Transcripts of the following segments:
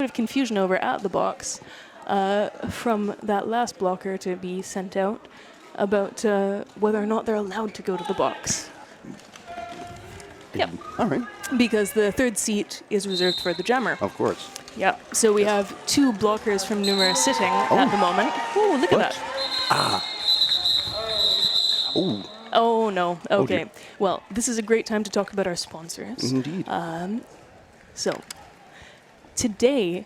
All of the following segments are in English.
of confusion over at the box from that last blocker to be sent out about whether or not they're allowed to go to the box. Yep. All right. Because the third seat is reserved for the jammer. Of course. Yeah. So we have 2 blockers from Namur sitting at the moment. Oh, look at that. Oh. Oh, no. Okay. dear. Well, this is a great time to talk about our sponsors. Indeed. So, today,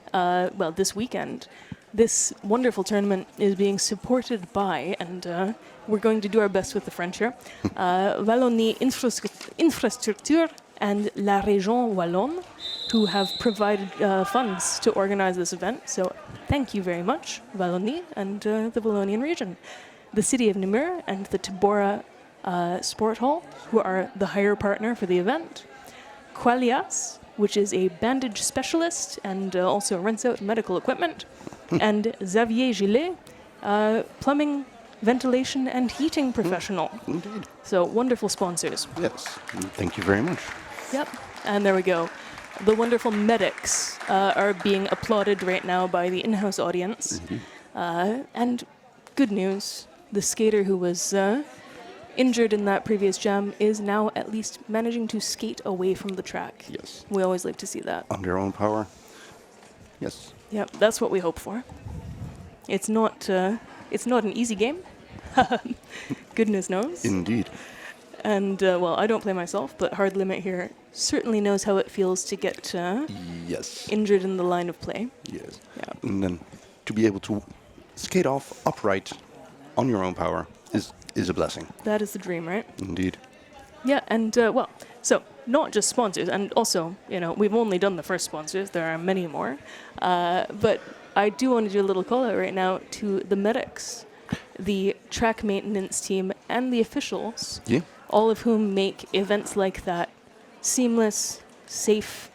this weekend, this wonderful tournament is being supported by, and we're going to do our best with the French here, Wallonie Infrastructure and La Région Wallonne, who have provided funds to organize this event. So, thank you very much, Wallonie and the Wallonian region. The city of Namur and the Tabora Sport Hall, who are the hire partner for the event. Qualias, which is a bandage specialist and also rents out medical equipment. And Xavier Gillet, plumbing, ventilation, and heating professional. Indeed. So wonderful sponsors. Yes. Thank you very much. Yep. And there we go. The wonderful medics are being applauded right now by the in-house audience. And good news, the skater who was injured in that previous jam is now at least managing to skate away from the track. Yes. We always like to see that. On their own power. Yes. Yep, that's what we hope for. It's not an easy game. Goodness knows. Indeed. And, I don't play myself, but Hard Limit here certainly knows how it feels to get Yes. injured in the line of play. Yes. Yeah. And then to be able to skate off upright on your own power is a blessing. That is the dream, right? Indeed. Yeah, and, so not just sponsors, and also, we've only done the first sponsors. There are many more. But I do want to do a little call out right now to the medics, the track maintenance team, and the officials, Yeah. all of whom make events like that seamless, safe.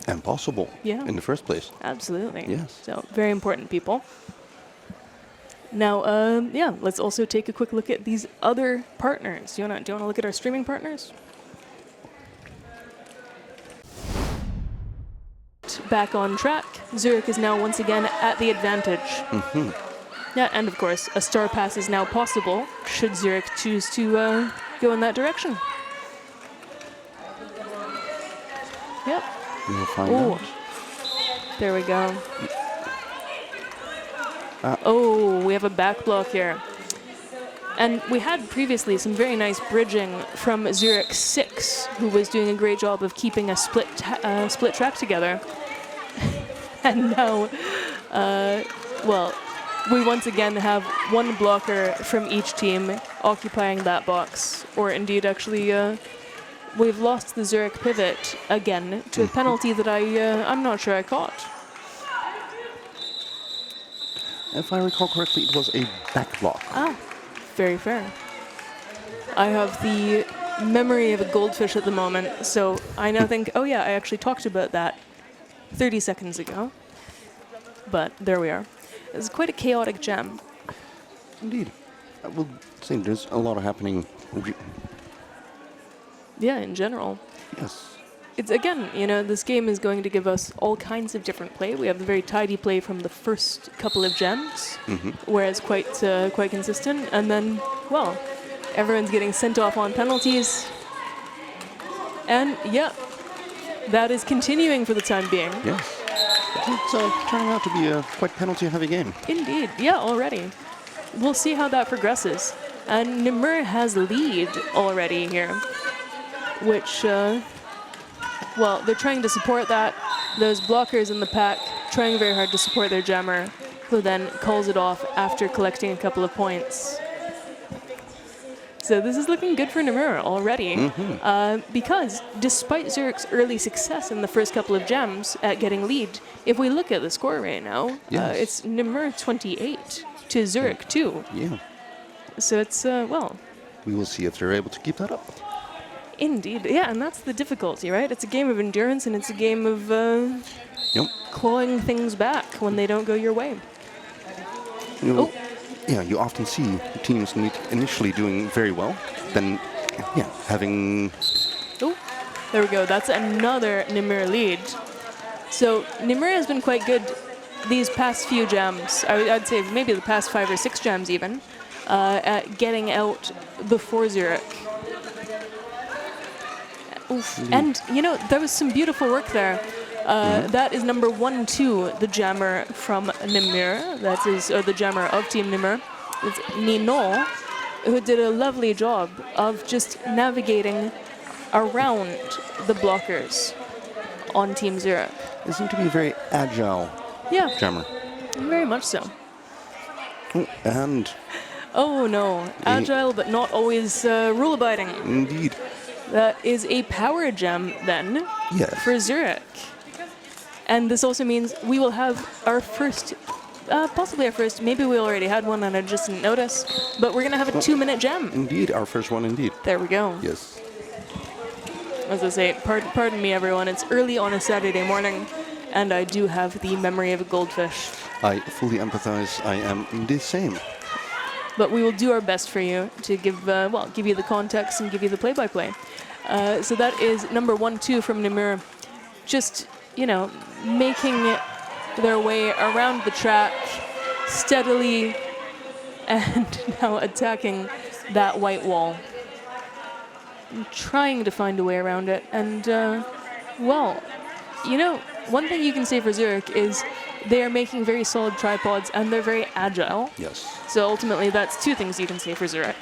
And possible. Yeah. In the first place. Absolutely. Yes. So very important people. Now, let's also take a quick look at these other partners. Do you want to look at our streaming partners? Back on track. Zürich is now once again at the advantage. Yeah, and of course, a star pass is now possible should Zürich choose to go in that direction. Yep. We'll find Oh, out. there we go. We have a back block here. And we had previously some very nice bridging from Zürich 6, who was doing a great job of keeping a split track together. And now, we once again have one blocker from each team occupying that box. Or indeed, actually, we've lost the Zürich pivot again to a penalty that I'm not sure I caught. If I recall correctly, it was a back block. Very fair. I have the memory of a goldfish at the moment, so I now think, I actually talked about that 30 seconds ago. But there we are. It's quite a chaotic jam. Indeed. I will say there's a lot of happening. Yeah, in general. Yes. It's again, this game is going to give us all kinds of different play. We have the very tidy play from the first couple of gems, where it's quite consistent. And then, everyone's getting sent off on penalties. And, that is continuing for the time being. Yes. It's turning out to be a quite penalty-heavy game. Indeed. Yeah, already. We'll see how that progresses. And Namur has lead already here, which... they're trying to support that. Those blockers in the pack trying very hard to support their jammer, who then calls it off after collecting a couple of points. So this is looking good for Namur already, because despite Zürich's early success in the first couple of jams at getting lead, if we look at the score right now, it's Namur 28 to Zürich 2. Yeah. So it's, We will see if they're able to keep that up. Indeed. Yeah, and that's the difficulty, right? It's a game of endurance, and it's a game of clawing things back when they don't go your way. Yeah, you often see teams initially doing very well, then, having... Oh, there we go. That's another Namur lead. So Namur has been quite good these past few jams. I'd say maybe the past 5 or 6 jams even, at getting out before Zürich. Oof. And, you know, there was some beautiful work there. That is number 1-2, the jammer from Namur. That is the jammer of Team Namur. It's Nino, who did a lovely job of just navigating around the blockers on Team Zürich. They seem to be a very agile jammer. Very much so. Oh, and Oh no, agile but not always rule-abiding. indeed, That is a power gem then yes. for Zürich. And this also means we will have our first, possibly our first, maybe we already had one and I just didn't notice, but we're going to have a 2-minute gem. Indeed, our first one indeed. There we go. Yes. As I say, pardon me everyone, it's early on a Saturday morning and I do have the memory of a goldfish. I fully empathize. I am the same. But we will do our best for you to give you the context and give you the play-by-play. So that is number 1-2 from Namur. Just, you know, making their way around the track steadily and now attacking that white wall. And trying to find a way around it. And, well, you know, one thing you can say for Zürich is they are making very solid tripods and they're very agile. Yes. So ultimately, that's 2 things you can say for Zürich.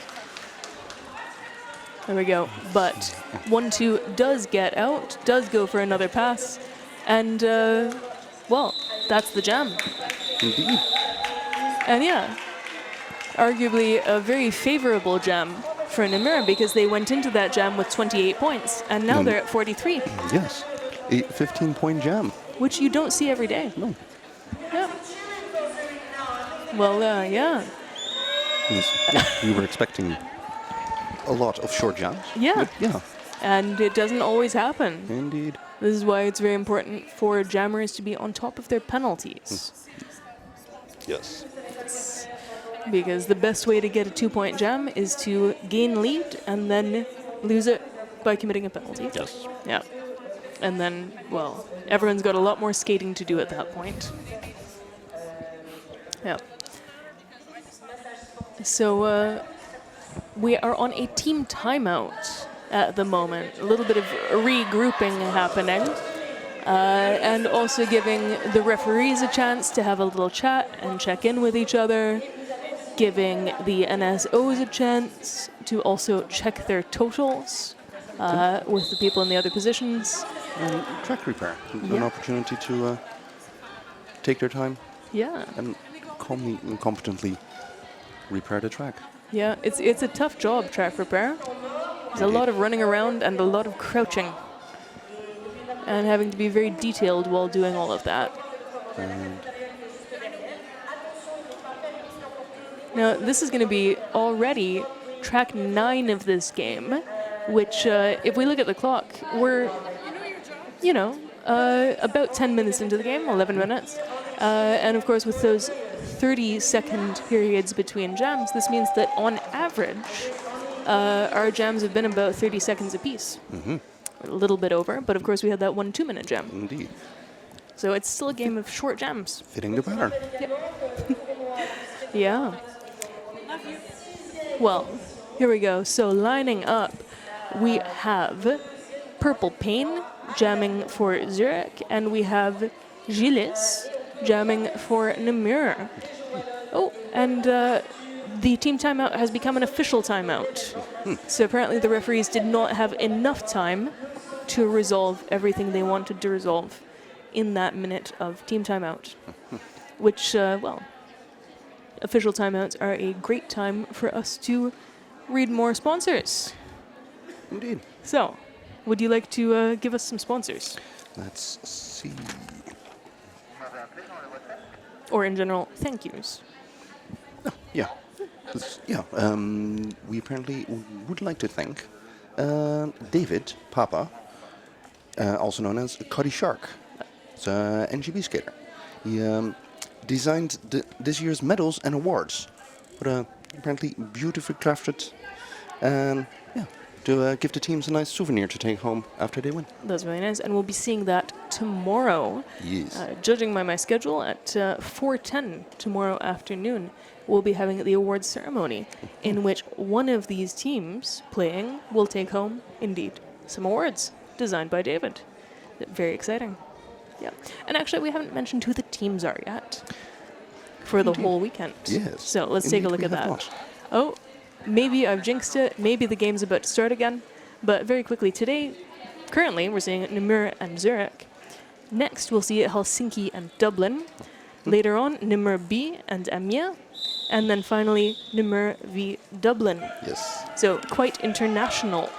There we go. But 1-2 does get out, does go for another pass, and, well, that's the jam. Indeed. And yeah, arguably a very favorable jam for Namur because they went into that jam with 28 points, and now they're at 43. Yes. A 15-point jam. Which you don't see every day. No. Yeah. Well, yeah. We were expecting a lot of short jams. Yeah. But yeah. And it doesn't always happen. Indeed. This is why it's very important for jammers to be on top of their penalties. Yes. Because the best way to get a 2-point jam is to gain lead and then lose it by committing a penalty. Yes. Yeah. And then, well, everyone's got a lot more skating to do at that point. Yeah. So we are on a team timeout at the moment. A little bit of regrouping happening. And also giving the referees a chance to have a little chat and check in with each other. Giving the NSOs a chance to also check their totals with the people in the other positions. And track repair. An opportunity to take their time. Yeah. And calmly and competently repair the track. Yeah, it's a tough job, track repair. There's a lot of running around and a lot of crouching. And having to be very detailed while doing all of that. And now, this is going to be already track 9 of this game, which, if we look at the clock, we're, you know, about 10 minutes into the game, 11 minutes. And of course, with those 30-second periods between jams, this means that on average, our jams have been about 30 seconds apiece. Mm-hmm. A little bit over, but of course we had that 1 2-minute jam. Indeed. So it's still a game of short jams. Fitting the pattern. Yeah. Well, here we go. So lining up, we have Purple Pain jamming for Zürich, and we have Gilles jamming for Namur. Oh, and the team timeout has become an official timeout. So apparently the referees did not have enough time to resolve everything they wanted to resolve in that minute of team timeout. Which, well, official timeouts are a great time for us to read more sponsors. Indeed. So, would you like to give us some sponsors? Let's see. Or in general, thank yous. Yeah. We apparently would like to thank David Papa, also known as Cuddy Shark. He's an NGB skater. He designed this year's medals and awards. But apparently beautifully crafted. To give the teams a nice souvenir to take home after they win. That's really nice. And we'll be seeing that tomorrow. Yes. Judging by my schedule, at 4:10 tomorrow afternoon, we'll be having the awards ceremony, in which one of these teams playing will take home, indeed, some awards designed by David. Very exciting. Yeah. And actually, we haven't mentioned who the teams are yet for the whole weekend. Yes. So let's take a look at that. Oh, maybe I've jinxed it. Maybe the game's about to start again. But very quickly, today, currently, we're seeing Namur and Zürich. Next, we'll see Helsinki and Dublin. Later on, Namur B and Amiens. And then finally, Namur v Dublin. Yes. So quite international.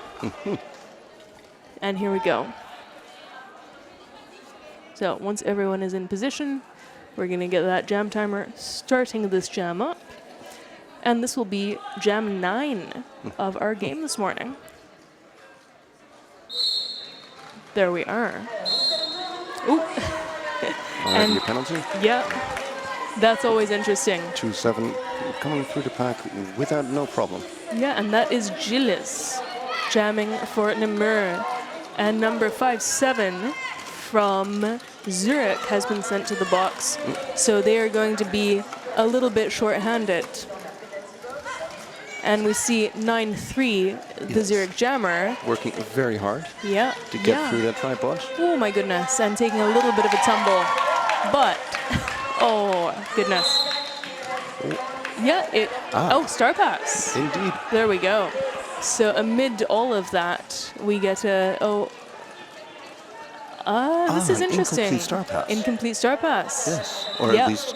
And here we go. So once everyone is in position, we're going to get that jam timer starting this jam up. And this will be jam 9 of our game this morning. There we are. Ooh. Already a penalty. Yeah, that's always interesting. 2-7 coming through the pack without no problem. Yeah, and that is Gilles jamming for Namur. And number 5-7 from Zurich has been sent to the box. So they are going to be a little bit short-handed. And we see 9-3, the Zurich jammer. Working very hard to get through that tripod. Oh my goodness, and taking a little bit of a tumble. But, oh goodness. Yeah, oh, star pass. Indeed. There we go. So amid all of that, we get a, this is interesting. Incomplete star pass. Incomplete star pass. Yes, or at least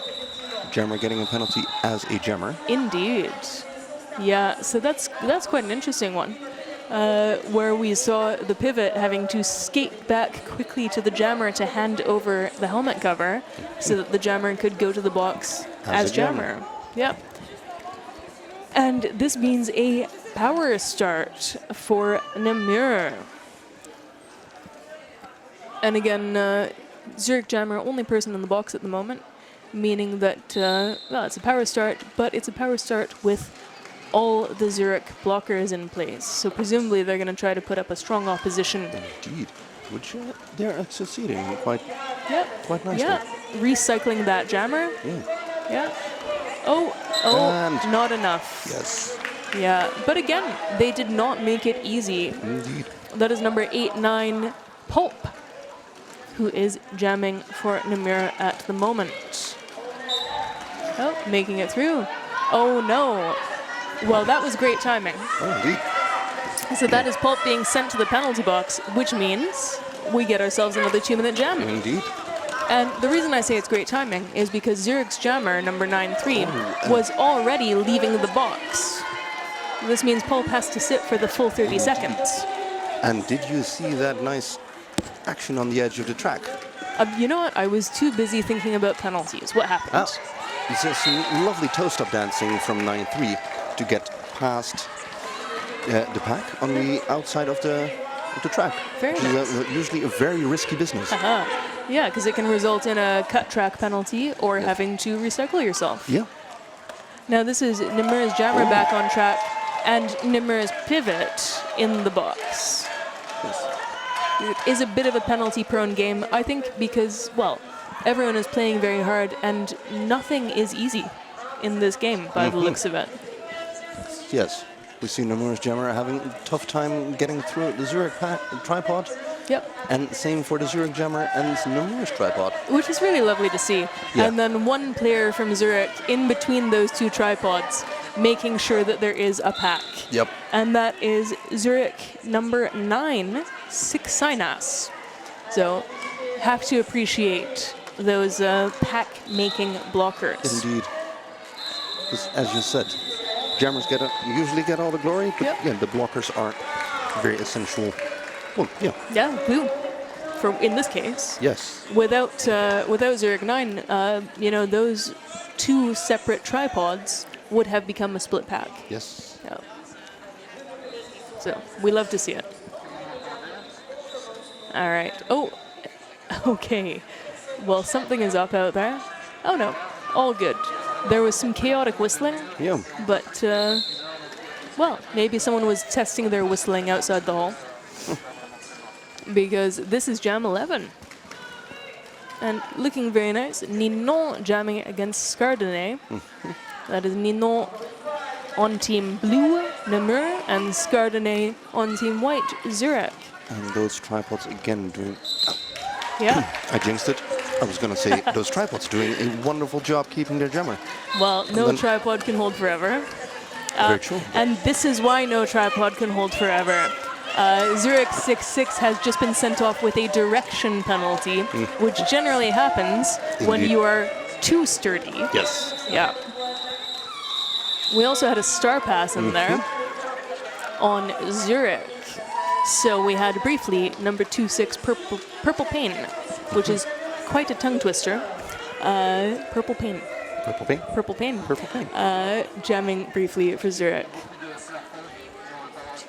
jammer getting a penalty as a jammer. Indeed. Yeah, so that's quite an interesting one, where we saw the pivot having to skate back quickly to the jammer to hand over the helmet cover so that the jammer could go to the box as jammer. Yep. And this means a power start for Namur. And again, Zurich jammer, only person in the box at the moment, meaning that, well, it's a power start, but it's a power start with all the Zurich blockers in place. So presumably they're going to try to put up a strong opposition. Indeed. Which they're succeeding quite nicely. Yeah, recycling that jammer. Yeah. Oh, and not enough. Yes. Yeah, but again, they did not make it easy. Indeed. That is number 8-9, Pulp, who is jamming for Namur at the moment. Oh, making it through. Oh no. Well, that was great timing. Oh, indeed. So that is Pulp being sent to the penalty box, which means we get ourselves another 2-minute jam. Indeed. And the reason I say it's great timing is because Zurich's jammer, number 9-3, was already leaving the box. This means Pulp has to sit for the full 30 seconds. And did you see that nice action on the edge of the track? You know what? I was too busy thinking about penalties. What happened? There's some lovely toe-stop dancing from 9-3 to get past the pack on the outside of the track. Very nice. Usually a very risky business. Yeah, because it can result in a cut track penalty or having to recycle yourself. Yeah. Now this is Namur's jammer back on track and Namur's pivot in the box. It is a bit of a penalty-prone game, I think, because, well, everyone is playing very hard and nothing is easy in this game by the looks of it. Yes. We see Namur's jammer having a tough time getting through the Zurich tripod. Yep. And same for the Zurich jammer and Namur's tripod. Which is really lovely to see. Yeah. And then one player from Zurich in between those two tripods, making sure that there is a pack. Yep. And that is Zurich number 9, Sixinas. So have to appreciate those pack-making blockers. Indeed. As you said, jammers usually get all the glory, but yeah, the blockers are very essential. Well, yeah. Yeah, glue. In this case. Yes. Without Zurich 9, you know, those two separate tripods would have become a split pack. Yes. Yeah. So we love to see it. All right. Oh, okay. Well, something is up out there. Oh no, all good. There was some chaotic whistling. Yeah. But well, maybe someone was testing their whistling outside the hall. Because this is Jam 11. and looking very nice. Ninon jamming against Skardene. That is Ninon on team blue, Namur, and Skardene on team white, Zürich. And those tripods again doing... Yeah. I jinxed it. I was going to say those tripods doing a wonderful job keeping their jammer. Well, no tripod can hold forever. Very true. And this is why no tripod can hold forever. Zürich 6-6 has just been sent off with a direction penalty, which generally happens when Indeed. you are too sturdy. Yes. Yeah. We also had a star pass in there on Zürich. So we had briefly number 2-6 Purple Pain, which is quite a tongue twister. Purple Pain. Purple paint? Purple Pain. Purple paint. Jamming briefly for Zürich.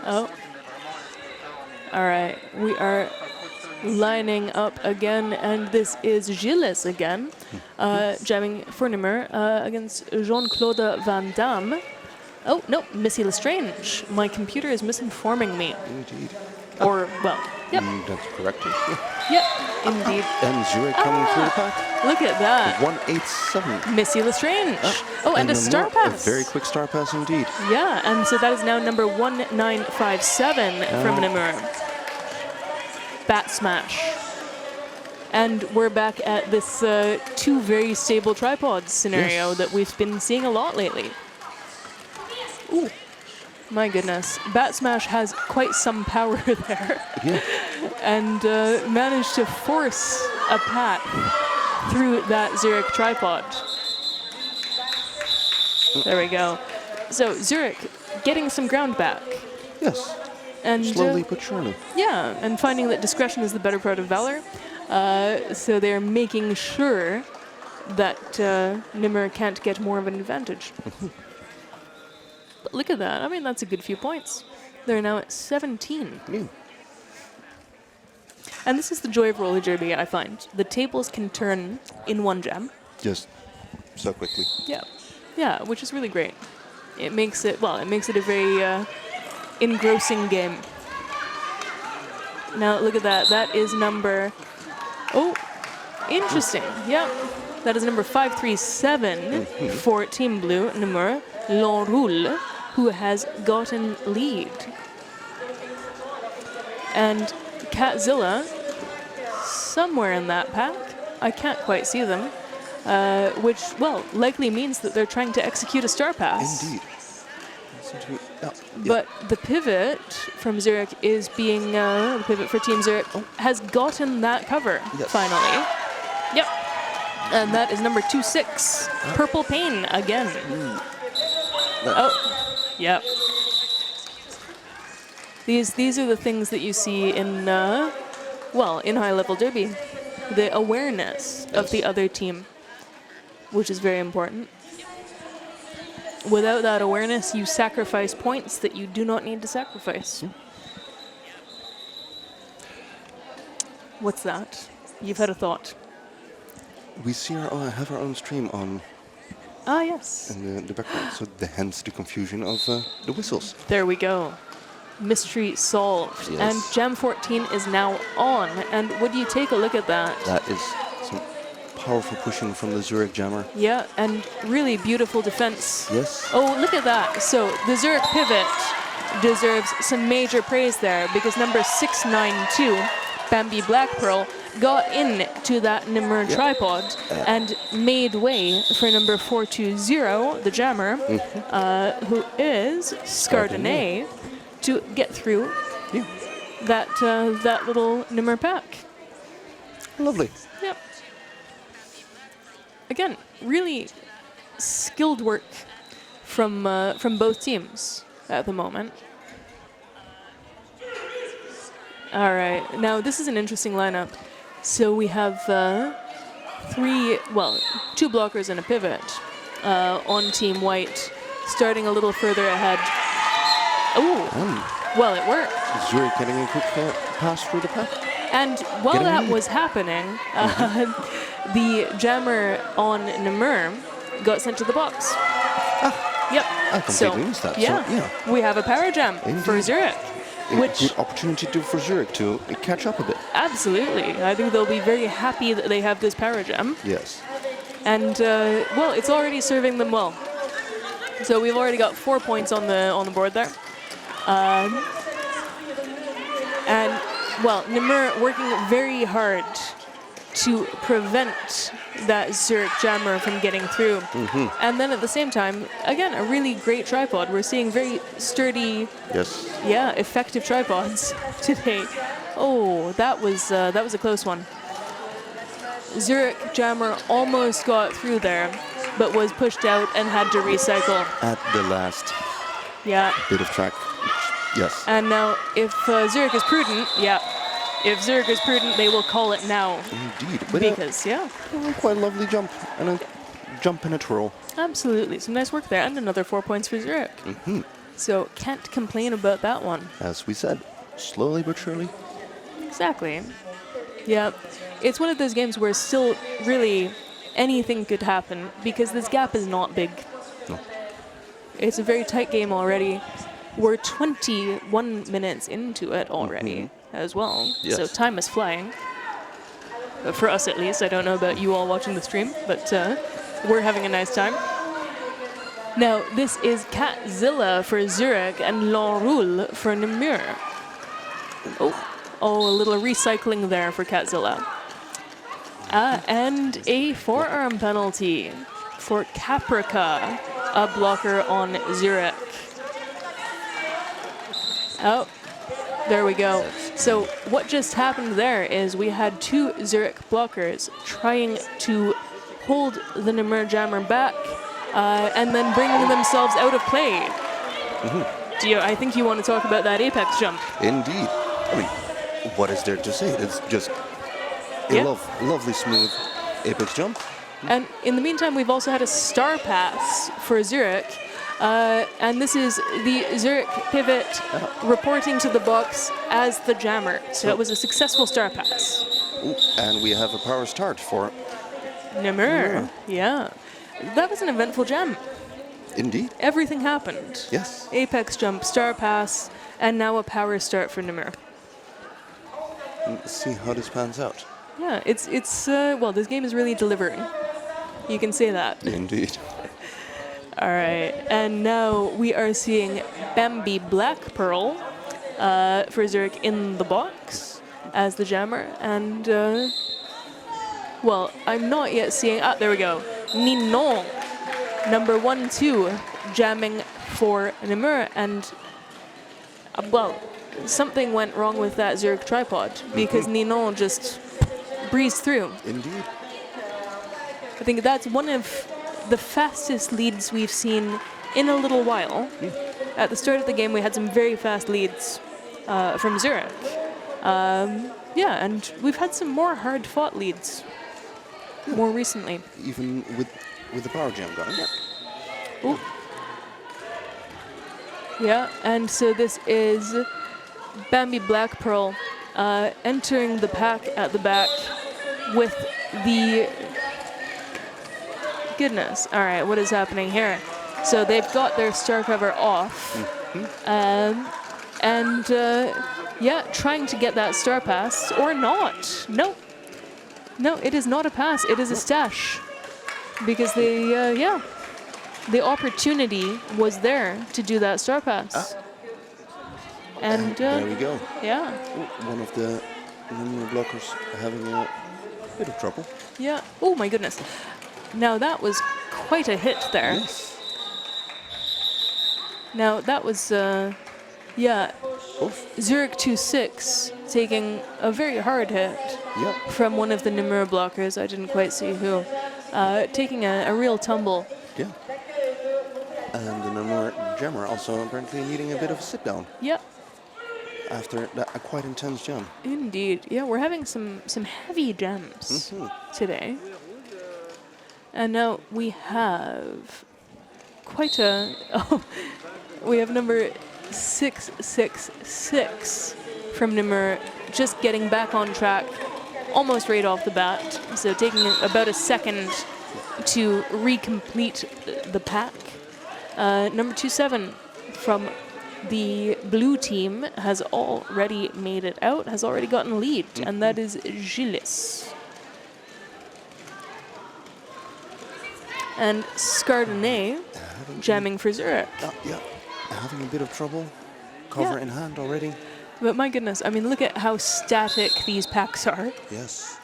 Oh. All right. We are lining up again, and this is Gilles again, jamming for Namur against Jean-Claude Van Damme. Oh, no, Missy Lestrange. My computer is misinforming me. Indeed. Or, well, yep. That's correct. Yep, indeed. And Zürich coming through the pack. Look at that. 187. Missy Lestrange. Oh, and a star pass. A very quick star pass indeed. Yeah, and so that is now number 1957 from Namur. Bat smash. And we're back at this two very stable tripods scenario that we've been seeing a lot lately. Ooh, my goodness. Bat smash has quite some power there. Yeah. And managed to force a path through that Zürich tripod. There we go. So Zürich getting some ground back. Yes. And Slowly but surely. yeah, and finding that discretion is the better part of valor. So they're making sure that Namur can't get more of an advantage. But look at that. I mean, that's a good few points. They're now at 17. Yeah. And this is the joy of roller derby, I find. The tables can turn in one jam. Just so quickly. Yeah. Yeah, which is really great. It makes it, well, it makes it a very engrossing game. Now, look at that. That is number... Oh, interesting. Yep. That is number 537 for Team Blue, Namur, L'Enroule, who has gotten lead. And Catzilla, somewhere in that pack, I can't quite see them, which, well, likely means that they're trying to execute a star pass. Indeed. But the pivot from Zürich is being, the pivot for Team Zürich has gotten that cover, finally. Yep. And that is number 26, Purple Pain again. Oh, yep. These are the things that you see in, well, in high-level derby. The awareness of the other team, which is very important. Without that awareness, you sacrifice points that you do not need to sacrifice. What's that? You've had a thought. We see have our own stream on Ah, yes. in the background, so hence the confusion of the whistles. There we go. Mystery solved. Yes. And Jam 14 is now on. And would you take a look at that? That is some powerful pushing from the Zürich jammer. Yeah, and really beautiful defense. Yes. Oh, look at that. So the Zürich pivot deserves some major praise there because number 692, Bambi Black Pearl, got into that Namur tripod and made way for number 420, the jammer, who is Skardene, to get through that that little Namur pack. Lovely. Yep. Again, really skilled work from both teams at the moment. All right, now this is an interesting lineup. So we have two blockers and a pivot on Team White, starting a little further ahead. Oh, well, it worked. Zürich getting a quick pass through the pack. And while that was happening, the jammer on Namur got sent to the box. Yep. I completely missed that. Yeah, So, we have a power jam for Zürich. a Which- good opportunity for Zürich to catch up a bit. Absolutely. I think they'll be very happy that they have this power gem. Yes. And, well, it's already serving them well. So we've already got 4 points on the board there. And, well, Namur working very hard to prevent that Zürich jammer from getting through. And then at the same time, again, a really great tripod. We're seeing very sturdy, Yes. yeah, effective tripods today. Oh, that was a close one. Zürich jammer almost got through there, but was pushed out and had to recycle. At the last Yeah. bit of track. Yes. And now, if Zürich is prudent, if Zürich is prudent, they will call it now. Indeed. But Because, quite a lovely jump and a jump and a twirl. absolutely. Some nice work there. And another 4 points for Zürich. So, can't complain about that one. As we said, slowly but surely. Exactly. Yeah. It's one of those games where still really anything could happen because this gap is not big. No. It's a very tight game already. We're 21 minutes into it already as well. Yes. So time is flying. For us at least. I don't know about you all watching the stream, but we're having a nice time. Now, this is Catzilla for Zürich and L'Enroule for Namur. Oh, a little recycling there for Catzilla. And a forearm penalty for Caprica, a blocker on Zürich. Oh, there we go. So what just happened there is we had two Zürich blockers trying to hold the Namur jammer back and then bringing themselves out of play. I think you want to talk about that apex jump. Indeed. I mean, what is there to say? It's just a lovely smooth apex jump. And in the meantime, we've also had a star pass for Zürich. And this is the Zürich pivot reporting to the box as the jammer. So it was a successful star pass. Ooh, and we have a power start for Namur. Yeah. That was an eventful jam. Indeed. Everything happened. Yes. Apex jump, star pass, and now a power start for Namur. Let's see how this pans out. Yeah, it's well, this game is really delivering. You can say that. Indeed. All right, and now we are seeing Bambi Black Pearl for Zürich in the box as the jammer, and well, I'm not yet seeing. There we go. Ninon, number 1-2, jamming for Namur, and well, something went wrong with that Zürich tripod because Ninon just breezed through. Indeed. I think that's one of the fastest leads we've seen in a little while. At the start of the game, we had some very fast leads from Zürich. Yeah, and we've had some more hard-fought leads more recently. Even with the power jam going. Yep. Ooh. Yeah, and so this is Bambi Black Pearl entering the pack at the back with the... Goodness. All right, what is happening here? So they've got their star cover off. Yeah, trying to get that star pass, or not. No, it is not a pass. It is a stash. Because they, the opportunity was there to do that star pass. And there we go. Yeah. Ooh, one of the Namur blockers having a bit of trouble. Yeah. Oh my goodness. Now that was quite a hit there. Yes. Now that was, yeah, Zürich 2-6 taking a very hard hit from one of the Namur blockers. I didn't quite see who. Taking a real tumble. Yeah. And the Namur jammer also apparently needing a bit of a sit down. Yeah. After that quite intense jump. Indeed. Yeah, we're having some heavy jams today. And now we have quite a... we have number 666 from Namur just getting back on track almost right off the bat. So taking about a second to recomplete the pack. Number 27 from the blue team has already made it out, has already gotten lead, and that is Gilles. And Scardonet jamming for Zurich. Yeah, having a bit of trouble. Cover Yeah. in hand already. But my goodness, I mean, look at how static these packs are. Yes.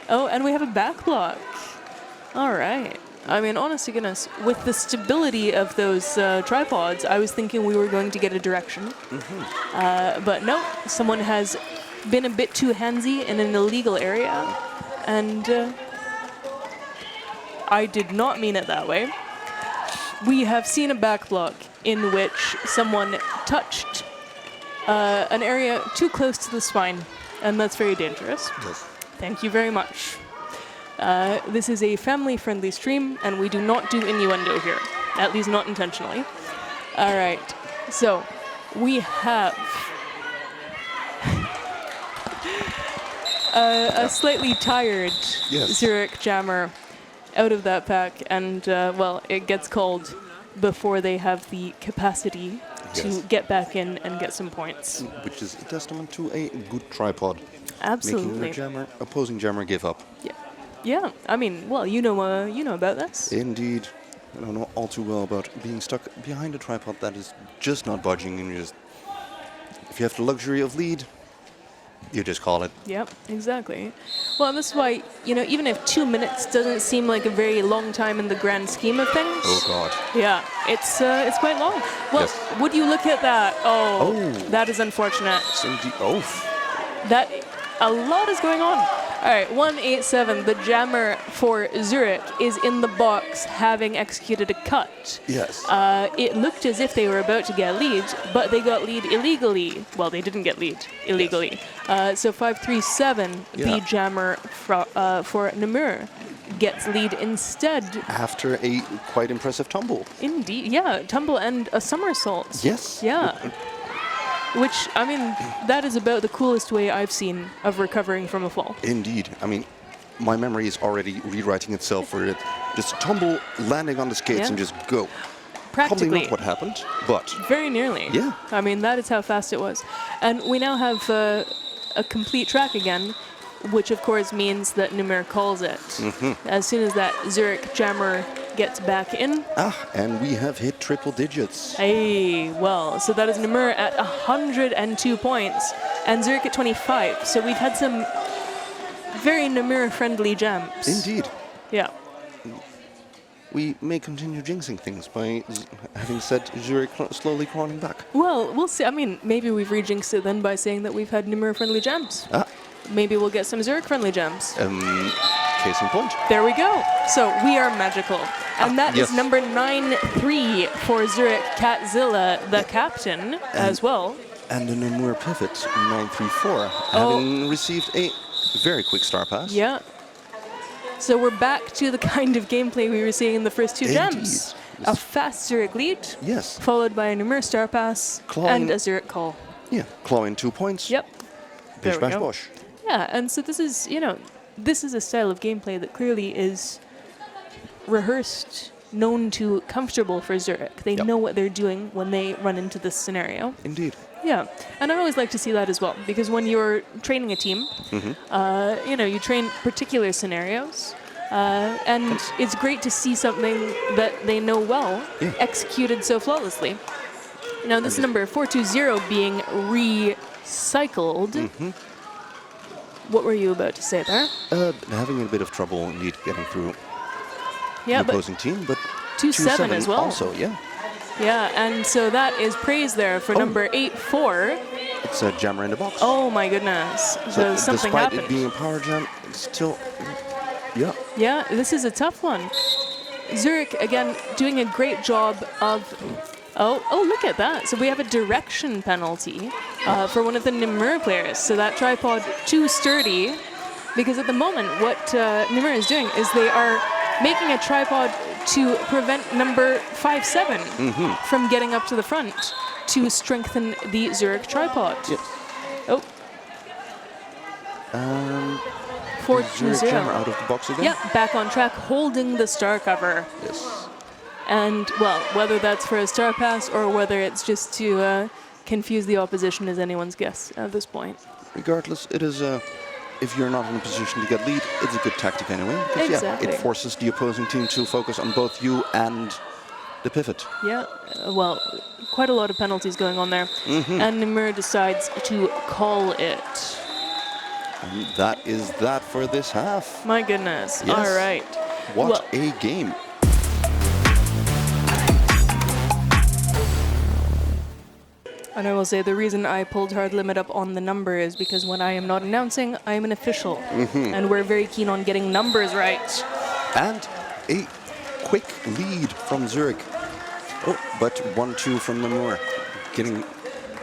Oh, and we have a back block. All right. I mean, honest to goodness, with the stability of those tripods, I was thinking we were going to get a direction. But no, someone has been a bit too handsy in an illegal area, and I did not mean it that way. We have seen a back block in which someone touched an area too close to the spine, and that's very dangerous. Yes. Thank you very much. This is a family-friendly stream, and we do not do innuendo here, at least not intentionally. All right, so we have a slightly tired Zurich jammer out of that pack, and well, it gets called before they have the capacity to get back in and get some points. Which is a testament to a good tripod. Absolutely. Making the opposing jammer give up. Yeah. Yeah, I mean, well, you know about this. Indeed. I don't know all too well about being stuck behind a tripod that is just not budging, and if you have the luxury of lead, you just call it. Yep, exactly. Well, and this is why, even if 2 minutes doesn't seem like a very long time in the grand scheme of things. Oh, God. Yeah, it's quite long. Well, Yes. would you look at that? Oh, that is unfortunate. Indeed. Oh. That, a lot is going on. All right, 187, the jammer for Zurich is in the box having executed a cut. Yes. It looked as if they were about to get lead, but they got lead illegally. Well, they didn't get lead illegally. So 537, the jammer for Namur gets lead instead. After a quite impressive tumble. Indeed, yeah, tumble and a somersault. Yes. Yeah. Which, I mean, that is about the coolest way I've seen of recovering from a fall. Indeed. I mean, my memory is already rewriting itself for it. Just tumble, landing on the skates, and just go. Practically. Probably not what happened, but... Very nearly. Yeah. I mean, that is how fast it was. And we now have a complete track again, which of course means that Namur calls it. As soon as that Zurich jammer gets back in. And we have hit triple digits. Hey, well, so that is Namur at 102 points and Zurich at 25. So we've had some very Namur-friendly jams. Indeed. Yeah. We may continue jinxing things by having said Zurich slowly crawling back. Well, we'll see. I mean, maybe we've rejinxed it then by saying that we've had Namur-friendly jams. Maybe we'll get some Zurich-friendly jams. Case in point. There we go. So we are magical. And that is number 9-3 for Zurich, Catzilla, the captain, as well. And the Namur pivot, 9-3-4, having received a very quick star pass. Yeah. So we're back to the kind of gameplay we were seeing in the first two jams. A fast Zurich lead, followed by a Namur star pass, and a Zurich call. Yeah, clawing 2 points. Yep. Bish, bash, bosh. Yeah, and so this is, this is a style of gameplay that clearly is rehearsed, known to, comfortable for Zurich. They know what they're doing when they run into this scenario. Indeed. Yeah, and I always like to see that as well, because when you're training a team, you train particular scenarios, and it's great to see something that they know well executed so flawlessly. Now, this number 420 being recycled. What were you about to say there? Having a bit of trouble indeed getting through the opposing team, but 2-7 as well. Also, Yeah, and so that is praise there for number 8-4. It's a jammer in the box. Oh my goodness! So something despite happened. It being a power jam, it's still, Yeah, this is a tough one. Zurich again doing a great job of. Oh, look at that. So we have a direction penalty for one of the Namur players. So that tripod too sturdy, because at the moment what Namur is doing is they are making a tripod to prevent number 5-7 from getting up to the front to strengthen the Zurich tripod. Yes. Oh. 4-2-0. Zurich jammer out of the box again. Yeah, back on track, holding the star cover. Yes. And, well, whether that's for a star pass or whether it's just to confuse the opposition is anyone's guess at this point. Regardless, it is if you're not in a position to get lead, it's a good tactic anyway. Because Exactly. it forces the opposing team to focus on both you and the pivot. Yeah, well, quite a lot of penalties going on there. And Namur decides to call it. And that is that for this half. My goodness. Yes. All right. What Well, a game. and I will say the reason I pulled hard limit up on the number is because when I am not announcing, I am an official. And we're very keen on getting numbers right. And a quick lead from Zürich. Oh, but 1-2 from Namur. Getting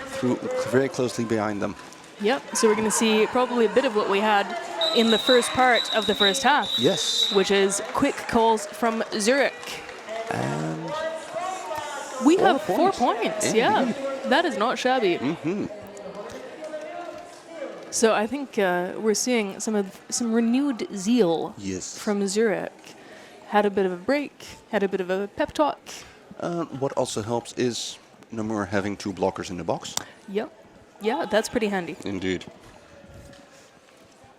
through very closely behind them. Yep, so we're going to see probably a bit of what we had in the first part of the first half. Yes. Which is quick calls from Zürich. And We Four have 4 points, yeah. Indeed. That is not shabby. So I think we're seeing some renewed zeal yes. from Zürich. Had a bit of a break, had a bit of a pep talk. What also helps is Namur having 2 blockers in the box. Yep. Yeah, that's pretty handy. Indeed.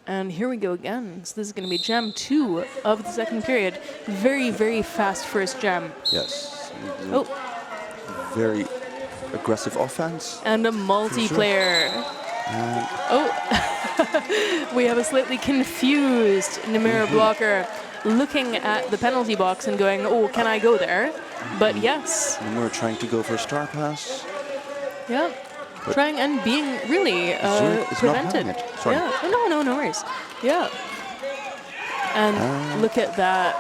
And here we go again. So this is going to be jam 2 of the second period. Very, very fast first jam. Yes. Oh, Very aggressive offense. and a multiplayer. Oh, we have a slightly confused Namur blocker looking at the penalty box and going, oh, can I go there? But yes. Namur trying to go for a star pass. Yeah. But trying and being really Zürich is not having prevented. it. Sorry. Yeah. Oh, no worries. Yeah. And look at that.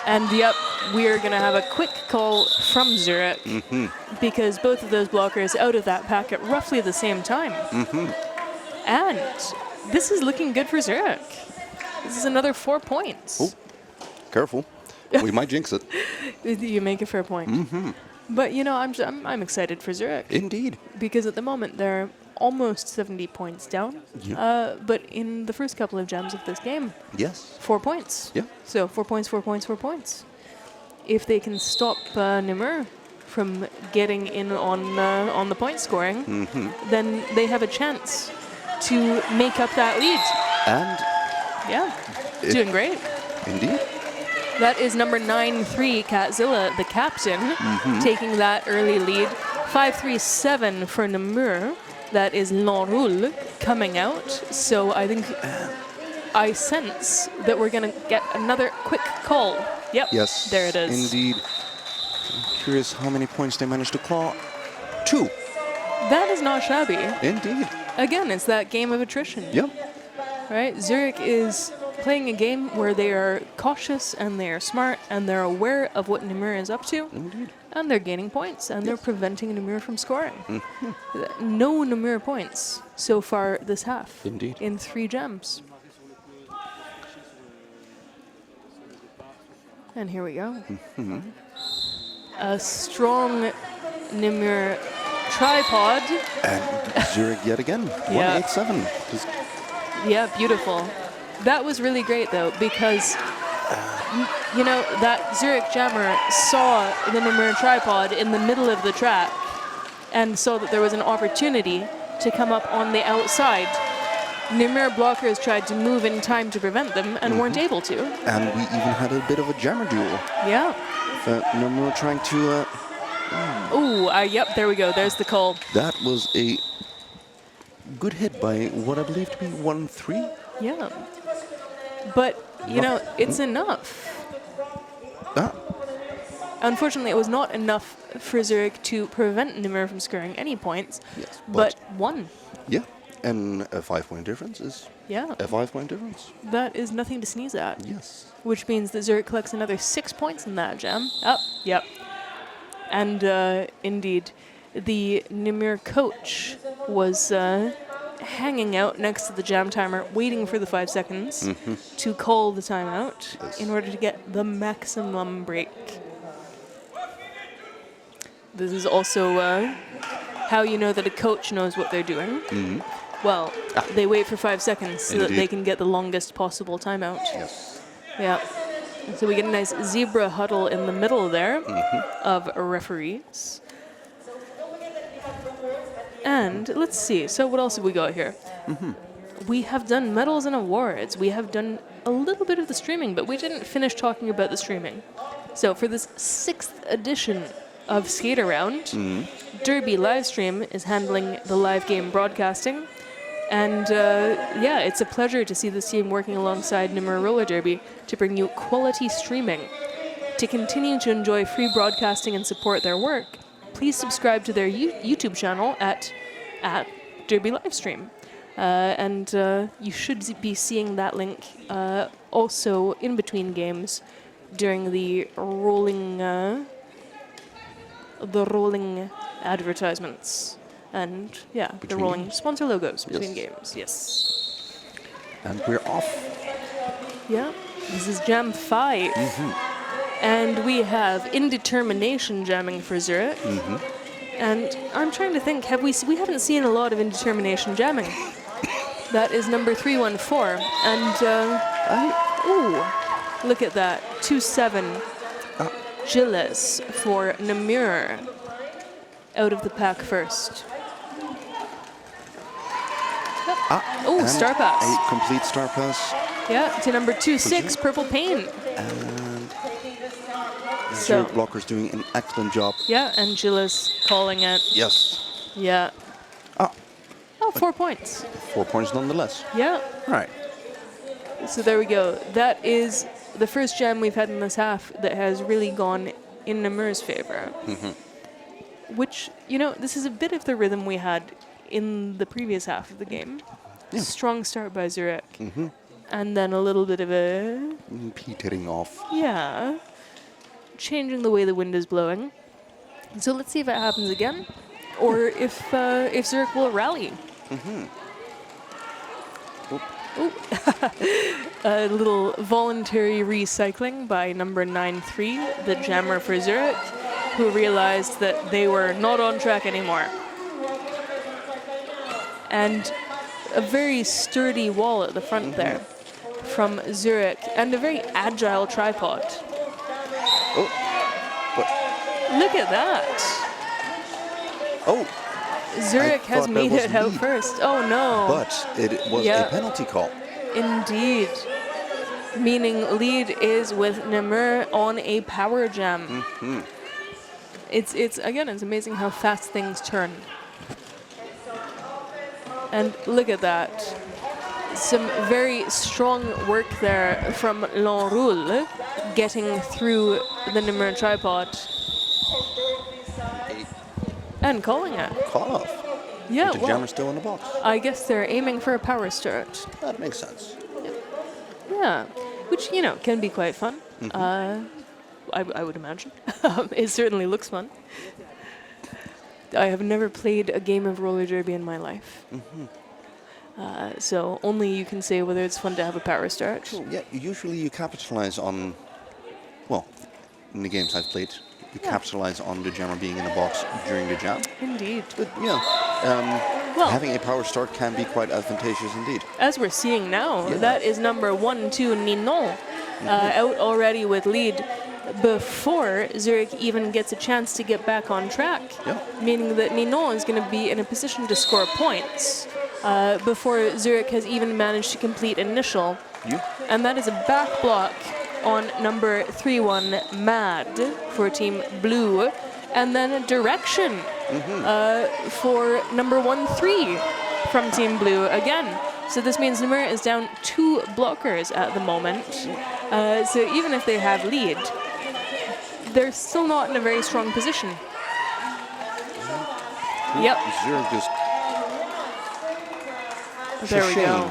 And yep, we're going to have a quick call from Zürich because both of those blockers out of that pack at roughly the same time. And this is looking good for Zürich. This is another 4 points. Oh, careful. We might jinx it. You make a fair point. But, you know, I'm excited for Zürich. Indeed. Because at the moment they're almost 70 points down. Yeah. But in the first couple of gems of this game, Yes. 4 points. Yeah. So 4 points, 4 points, 4 points. If they can stop Namur from getting in on the point scoring, then they have a chance to make up that lead. And Yeah, doing great. indeed. That is number 9-3, Catzilla, the captain, taking that early lead. 5-3-7 for Namur. That is L'Enroule coming out. So I think I sense that we're going to get another quick call. Yep, Yes. there it is. Indeed. I'm curious how many points they managed to claw. 2. That is not shabby. Indeed. Again, it's that game of attrition. Yep. Right? Zürich is playing a game where they are cautious and they are smart and they're aware of what Namur is up to. Indeed. And they're gaining points and they're preventing Namur from scoring. No Namur points so far this half. Indeed. In 3 gems. And here we go. A strong Namur tripod. And Zürich yet again. Yeah. 187. Just Yeah, beautiful. That was really great, though, because, you know, that Zürich jammer saw the Namur tripod in the middle of the track and saw that there was an opportunity to come up on the outside. Namur blockers tried to move in time to prevent them and weren't able to. And we even had a bit of a jammer duel. Yeah. Namur trying to... Ooh, yep, there we go. There's the call. that was a good hit by what I believe to be 1-3. Yeah. But, you know, it's enough. Ah, Unfortunately, it was not enough for Zürich to prevent Namur from scoring any points, yes. but 1. Yeah. And a 5-point difference is Yeah. a 5-point difference. That is nothing to sneeze at. Yes. Which means that Zürich collects another 6 points in that gem. Oh, yep. And indeed, the Namur coach was hanging out next to the jam timer, waiting for the 5 seconds to call the timeout in order to get the maximum break. This is also how you know that a coach knows what they're doing. Well, they wait for 5 seconds so that they Indeed. can get the longest possible timeout. Yes. Yeah. So we get a nice zebra huddle in the middle there of referees. And let's see, so what else have we got here? We have done medals and awards. We have done a little bit of the streaming, but we didn't finish talking about the streaming. So for this 6th edition of Skate Around, Derby Livestream is handling the live game broadcasting. And yeah, it's a pleasure to see this team working alongside Namur Roller Derby to bring you quality streaming. To continue to enjoy free broadcasting and support their work, please subscribe to their YouTube channel at Derby Livestream. And you should be seeing that link also in between games during the rolling advertisements. And yeah, the rolling sponsor logos between games. Yes. And we're off. Yeah. This is Jam 5. And we have Indetermination jamming for Zürich. And I'm trying to think, we haven't seen a lot of Indetermination jamming. That is number 314. And ooh, look at that. 2-7. Gilles for Namur. Out of the pack first. Oh, star pass. A complete star pass. Yeah, to number 2-6, Purple Pain. And So- Zürich blockers doing an excellent job. Yeah, and Gilles calling it. Yes. Yeah. Ah, Oh, 4 points. 4 points nonetheless. Yeah. Right. So there we go. That is the first jam we've had in this half that has really gone in Namur's favor. Which, you know, this is a bit of the rhythm we had in the previous half of the game. Yeah. Strong start by Zürich. And then a little bit of a, Petering off. yeah, changing the way the wind is blowing. So let's see if it happens again, or if Zürich will rally. Ooh. A little voluntary recycling by number 9-3, the jammer for Zürich, who realized that they were not on track anymore. And a very sturdy wall at the front there from Zürich, and a very agile tripod. Oh. But, Look at that. oh. Zürich has thought that made was it out lead. first. Oh no. But it was Yeah. a penalty call. Indeed. Meaning lead is with Namur on a power jam. It's again, it's amazing how fast things turn. And look at that. Some very strong work there from L'Enroule, getting through the Namur tripod. And calling it. Call off. Yeah, But the well, jammer's still in the box. I guess they're aiming for a power start. That makes sense. Yeah, which, you know, can be quite fun. I would imagine. It certainly looks fun. I have never played a game of roller derby in my life. So only you can say whether it's fun to have a power start. Yeah, usually you capitalize on, well, in the games I've played, you capitalize on the jammer being in the box during the jam. Indeed. But, yeah, Well, having a power start can be quite advantageous indeed. as we're seeing now, Yeah. that is number 1-2 Ninon, out already with lead before Zürich even gets a chance to get back on track. Yeah. Meaning that Ninon is going to be in a position to score points before Zürich has even managed to complete initial. You? And that is a back block on number 3-1 Mad for Team Blue. And then a direction for number 1-3 from Team Blue again. So this means Namur is down 2 blockers at the moment. So even if they have lead, they're still not in a very strong position. Yep, Zürich just there we go.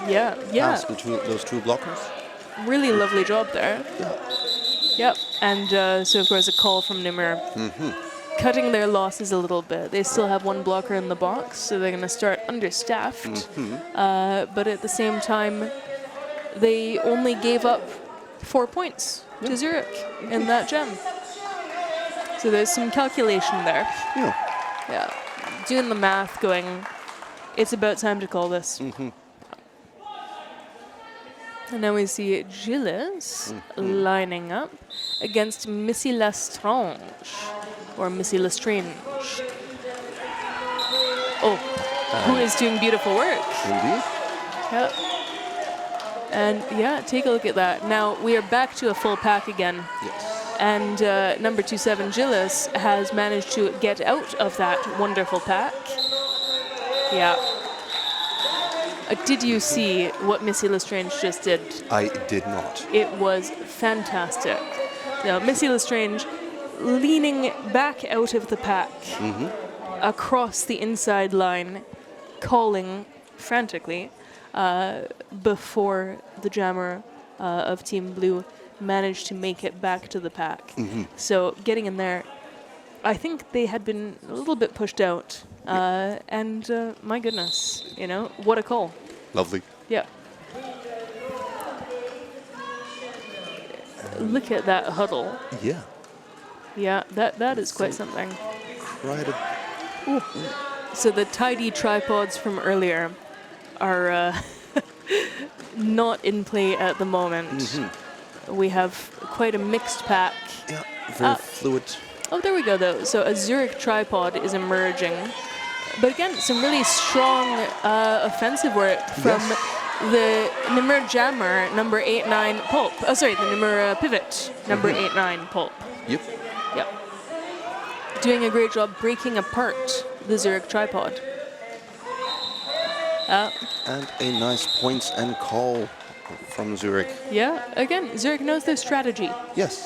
Yeah, yeah, passed between those 2 blockers. really lovely job there. Yep, and so of course a call from Namur. Cutting their losses a little bit. They still have 1 blocker in the box, so they're going to start understaffed. But at the same time, they only gave up 4 points to Zürich in that gem. So there's some calculation there. Yeah. Yeah, doing the math, going, it's about time to call this. And now we see Gilles lining up against Missy Lestrange, or Missy Lestrange. Oh, who is doing beautiful work. Indeed. Yep. And yeah, take a look at that. Now we are back to a full pack again. Yes. And number 27, Gilles, has managed to get out of that wonderful pack. Yeah. Did you see what Missy Lestrange just did? I did not. It was fantastic. Now, Missy Lestrange leaning back out of the pack, across the inside line, calling frantically before the jammer of Team Blue managed to make it back to the pack. So getting in there, I think they had been a little bit pushed out. And my goodness, you know, what a call. Lovely. Yeah. Look at that huddle. Yeah. Yeah, that is quite something. Right. So the tidy tripods from earlier are not in play at the moment. We have quite a mixed pack. Yeah. Very fluid. Oh, there we go, though. So a Zürich tripod is emerging. But again, some really strong offensive work from the Namur jammer, number 8-9 pulp. Oh, sorry, the Namur pivot, number 8-9 pulp. Yep. Yep. Doing a great job breaking apart the Zürich tripod. And a nice points and call from Zürich. Yeah, again, Zürich knows their strategy. Yes.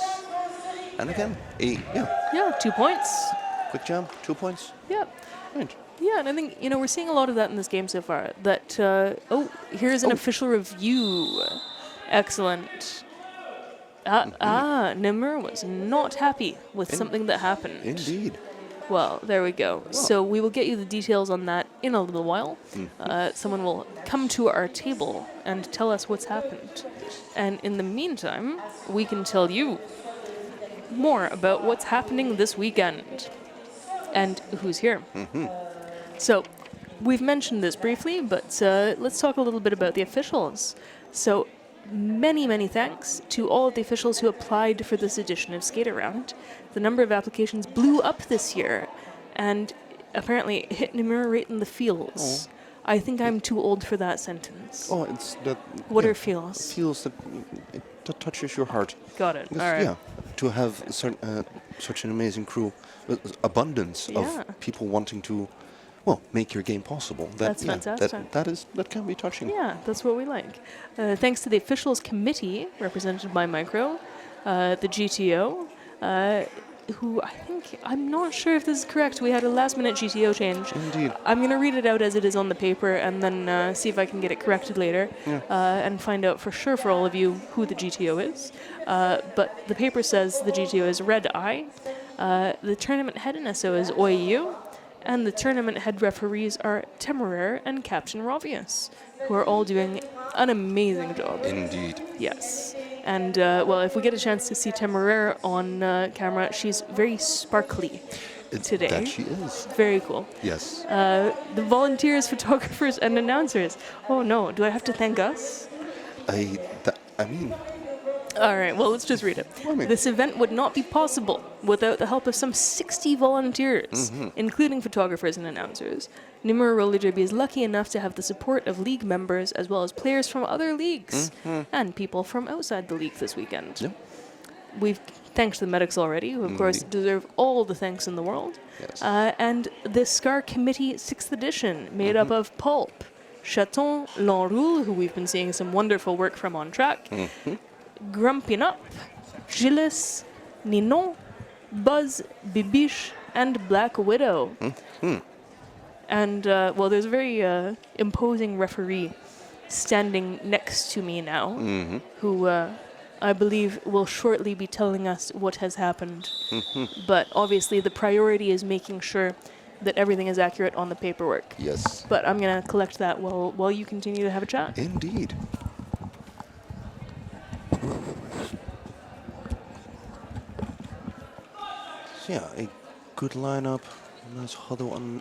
And again, Yeah, 2 points. quick jam, 2 points. Yeah. Right. Yeah, and I think, you know, we're seeing a lot of that in this game so far. That, here's an official review. Excellent. Namur was not happy with something that happened. Indeed. Well, there we go. So we will get you the details on that in a little while. Someone will come to our table and tell us what's happened. And in the meantime, we can tell you more about what's happening this weekend and who's here. So we've mentioned this briefly, but let's talk a little bit about the officials. So many, many thanks to all of the officials who applied for this edition of Skate Around. The number of applications blew up this year and apparently hit Namur right in the feels. I think I'm too old for that sentence. Oh, it's that. What are feels? Feels that touches your heart. Got it. Because, All right. yeah, to have such an amazing crew, with abundance of people wanting to, make your game possible. That's fantastic. That can be touching. Yeah, that's what we like. Thanks to the officials committee represented by Micro, the GTO, who I'm not sure if this is correct. We had a last-minute GTO change. Indeed. I'm going to read it out as it is on the paper and then see if I can get it corrected later and find out for sure for all of you who the GTO is. But the paper says the GTO is Red Eye. The tournament head in SO is OEU. And the tournament head referees are Temeraire and Captain Rovius, who are all doing an amazing job. Indeed. Yes. And, if we get a chance to see Temeraire on camera, she's very sparkly today. That she is. Very cool. Yes. The volunteers, photographers, and announcers. Oh, no. Do I have to thank us? All right, well, let's just read it. This event would not be possible without the help of some 60 volunteers, including photographers and announcers. Namur Roller Derby is lucky enough to have the support of league members as well as players from other leagues and people from outside the league this weekend. Yep. We've thanked the medics already, who, of course, deserve all the thanks in the world. Yes. And the SCAR Committee 6th edition, made up of Pulp, Chaton, L'Enroule, who we've been seeing some wonderful work from on track, Grumpin' Up, Gilles, Ninon, Buzz, Bibiche, and Black Widow. And, there's a very imposing referee standing next to me now, who I believe will shortly be telling us what has happened. But obviously the priority is making sure that everything is accurate on the paperwork. Yes. But I'm going to collect that while you continue to have a chat. Indeed. So yeah, a good lineup, nice huddle on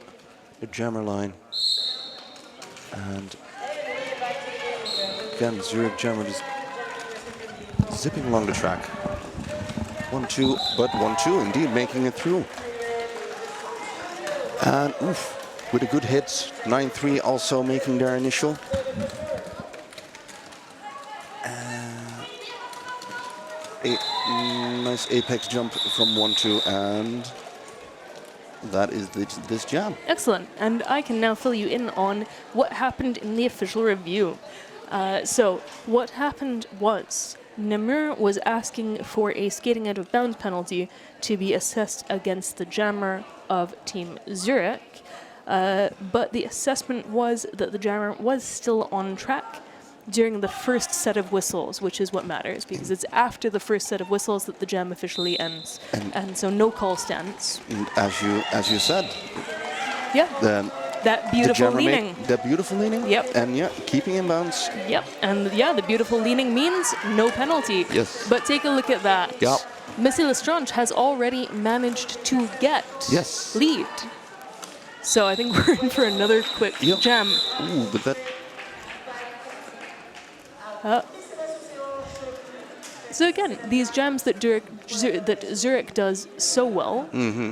the jammer line, and again, Zurich Jammer just zipping along the track. 1-2, but 1-2 indeed, making it through. And oof, with a good hit, 9-3 also making their initial. A nice apex jump from 1-2, and that is this jam. Excellent. And I can now fill you in on what happened in the official review. So what happened was Namur was asking for a skating out of bounds penalty to be assessed against the jammer of Team Zurich, but the assessment was that the jammer was still on track during the first set of whistles, which is what matters, because it's after the first set of whistles that the jam officially ends, and so no call stands. And as you said, Yeah. That the beautiful jammer leaning. that beautiful leaning. Yep. And yeah, keeping in bounds. Yep. And yeah, the beautiful leaning means no penalty. Yes. But take a look at that. Yep. Missy Lestrange has already managed to get Yes. lead. So I think we're in for another quick Yep. jam. Ooh, but that. So again, these jams that Zurich does so well,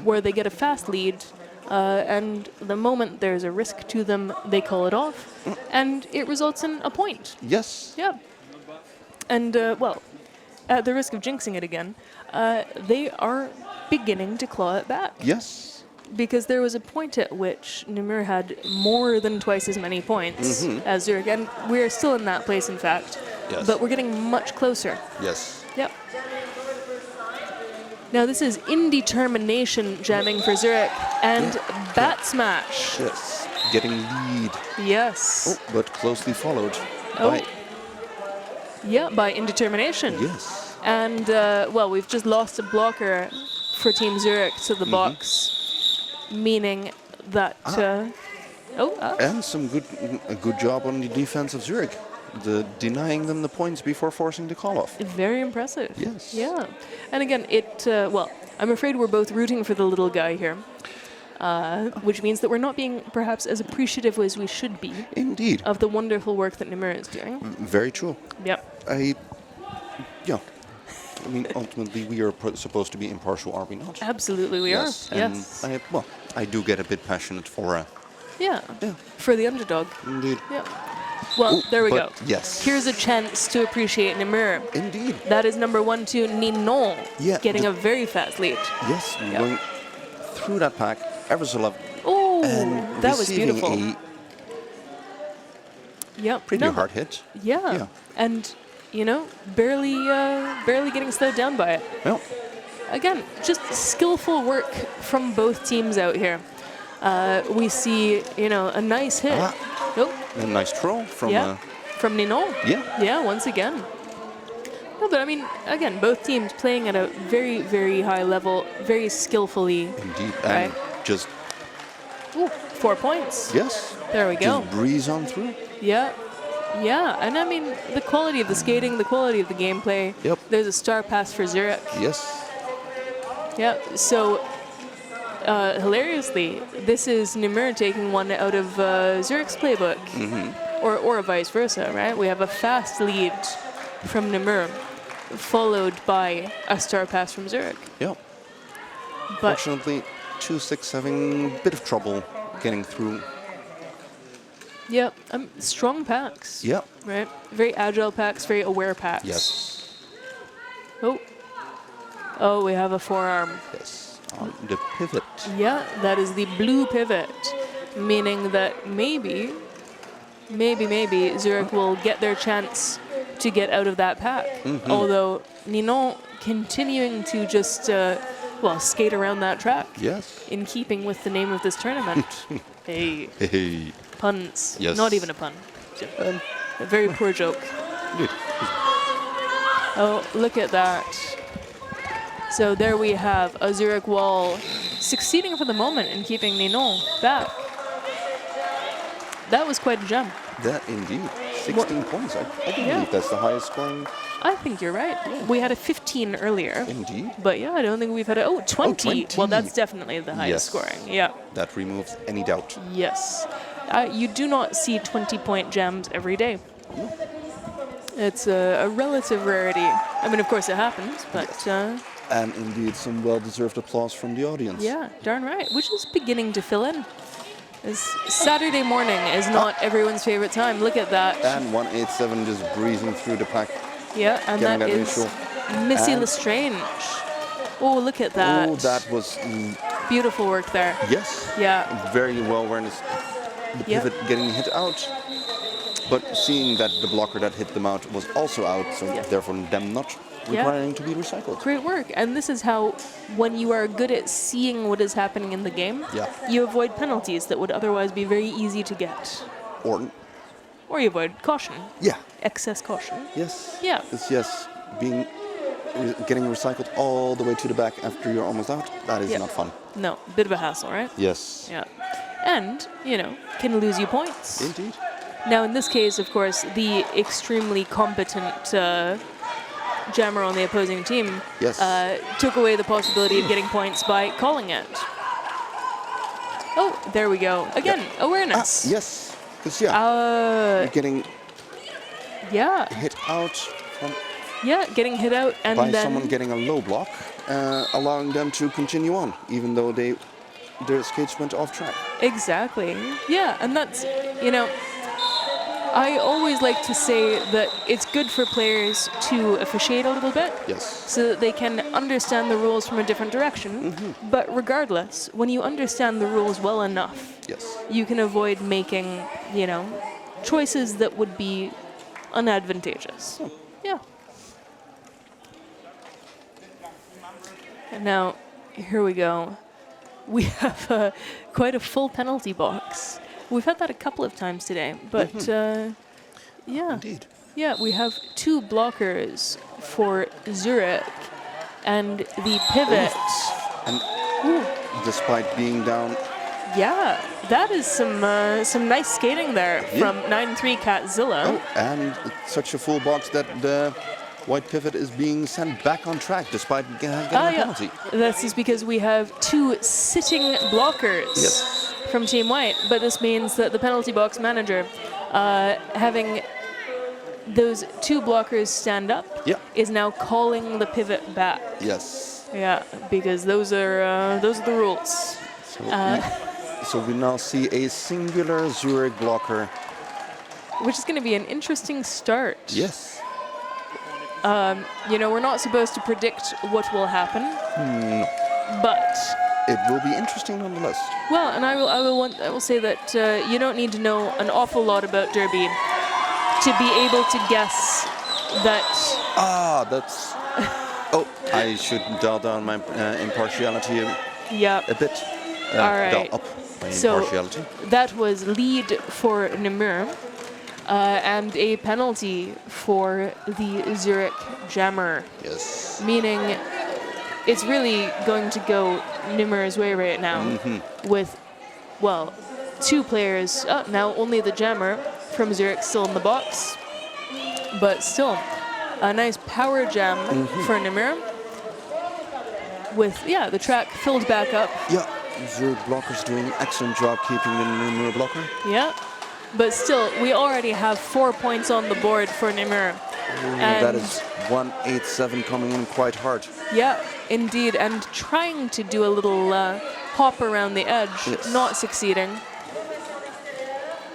where they get a fast lead, and the moment there's a risk to them, they call it off, and it results in a point. Yes. Yeah. And, well, at the risk of jinxing it again, they are beginning to claw it back. Yes. Because there was a point at which Namur had more than twice as many points as Zurich, and we're still in that place, in fact. Yes. But we're getting much closer. Yes. Yep. Now this is Indetermination jamming for Zurich, and Bat Smash. Yes. Getting lead. Yes. Oh, but closely followed Oh. by. Yeah, by Indetermination. Yes. And, well, we've just lost a blocker for Team Zurich to the box, meaning that... And a good job on the defense of Zurich, denying them the points before forcing the call off. Very impressive. Yes. Yeah. And again, well, I'm afraid we're both rooting for the little guy here, which means that we're not being perhaps as appreciative as we should be Indeed. of the wonderful work that Namur is doing. Very true. Yep. I mean, ultimately, we are supposed to be impartial, are we not? Absolutely we Yes. are. And Yes. I do get a bit passionate for Yeah. Yeah. For the underdog. indeed. Yeah. Well, Ooh, there we but go. yes. Here's a chance to appreciate Namur. Indeed. That is number 1-2, Ninon, Yeah, getting a very fast lead. Yes, going through that pack ever so lovely. Oh, And that was receiving beautiful. Yep. Pretty No, hard hit. Yeah. Yeah. And, you know, barely getting slowed down by it. Well, Again, just skillful work from both teams out here. We see, you know, a nice hit. Oh, a nice throw from. from Ninon. Yeah. Yeah, once again. No, but I mean, again, both teams playing at a very, very high level, very skillfully. Indeed. Right. And just. Ooh, 4 points. Yes. There we go. Just breeze on through. Yeah. Yeah, and I mean, the quality of the skating, the quality of the gameplay. Yep. There's a star pass for Zurich. Yes. Yeah, so hilariously, this is Namur taking one out of Zurich's playbook, or vice versa, right? We have a fast lead from Namur, followed by a star pass from Zurich. Yep. But Fortunately, 2-6 having a bit of trouble getting through. yeah, strong packs. Yep. Right, very agile packs, very aware packs. Yes. Oh, we have a forearm. Yes. On the pivot. Yeah, that is the blue pivot, meaning that maybe Zurich will get their chance to get out of that pack. Although Ninon continuing to just, skate around that track. Yes. In keeping with the name of this tournament. Hey, Hey. puns. Yes. Not even a pun. A very poor joke. Good. Oh, look at that. So there we have a Zurich wall succeeding for the moment in keeping Ninon back. That was quite a jump. That indeed. 16 points. I do Yeah. believe that's the highest scoring. I think you're right. We had a 15 earlier. Indeed. But yeah, I don't think we've had a... Oh, 20. 20. Well, that's definitely the highest Yes. scoring. Yeah. That removes any doubt. Yes. You do not see 20-point jams every day. It's a relative rarity. I mean, of course it happens, but And indeed, some well-deserved applause from the audience. yeah, darn right. Which is beginning to fill in. This Saturday morning is not everyone's favorite time. Look at that. And 187 just breezing through the pack. Yeah, and getting that that is visual. Missy And- Lestrange. Oh, look at that. Oh, that was Beautiful work there. yes. Yeah. Very well awareness. The Yep. pivot getting hit out, but seeing that the blocker that hit them out was also out, so Yep. therefore them not Yeah. requiring to be recycled. Great work. And this is how, when you are good at seeing what is happening in the game, Yeah. you avoid penalties that would otherwise be very easy to get. Or Or you avoid caution, yeah, excess caution. yes. Yeah. It's yes, getting recycled all the way to the back after you're almost out. That is Yep. not fun. No, bit of a hassle, right? Yes. Yeah. And, can lose you points. Indeed. Now, in this case, of course, the extremely competent jammer on the opposing team Yes. took away the possibility of getting points by calling it. Oh, there we go. Again, awareness. Yes. Because you're getting Yeah, hit out from, getting hit out and by then someone getting a low block, allowing them to continue on, even though their skates went off track. exactly. Yeah, and that's I always like to say that it's good for players to officiate a little bit. Yes. So that they can understand the rules from a different direction. But regardless, when you understand the rules well enough, Yes. you can avoid making, choices that would be unadvantageous. Yeah. And now, here we go. We have quite a full penalty box. We've had that a couple of times today, but yeah. Indeed. Yeah, we have 2 blockers for Zürich and the pivot. And Ooh, despite being down, yeah, that is some nice skating there from 9-3 Catzilla. and such a full box that the white pivot is being sent back on track despite getting a penalty. This is because we have 2 sitting blockers Yes. from Team White, but this means that the penalty box manager, having those 2 blockers stand up, Yeah. is now calling the pivot back. Yes. Yeah, because those are the rules. So we now see a singular Zürich blocker. Which is going to be an interesting start. Yes. We're not supposed to predict what will happen. No. But It will be interesting nonetheless. well, and I will say that you don't need to know an awful lot about Derby to be able to guess that. That's. Oh, I should dial down my impartiality Yeah. a bit. All right. Dial up my So impartiality. that was lead for Namur and a penalty for the Zürich Jammer, Yes. meaning it's really going to go Nimmer's way right now with, 2 players. Now only the Jammer from Zürich still in the box, but still a nice power jam for Namur with, the track filled back up. Yeah, Zürich blockers doing an excellent job keeping the Namur blocker. Yeah, but still, we already have 4 points on the board for Namur. That is 187 coming in quite hard. Yeah, indeed, and trying to do a little hop around the edge, Yes. not succeeding.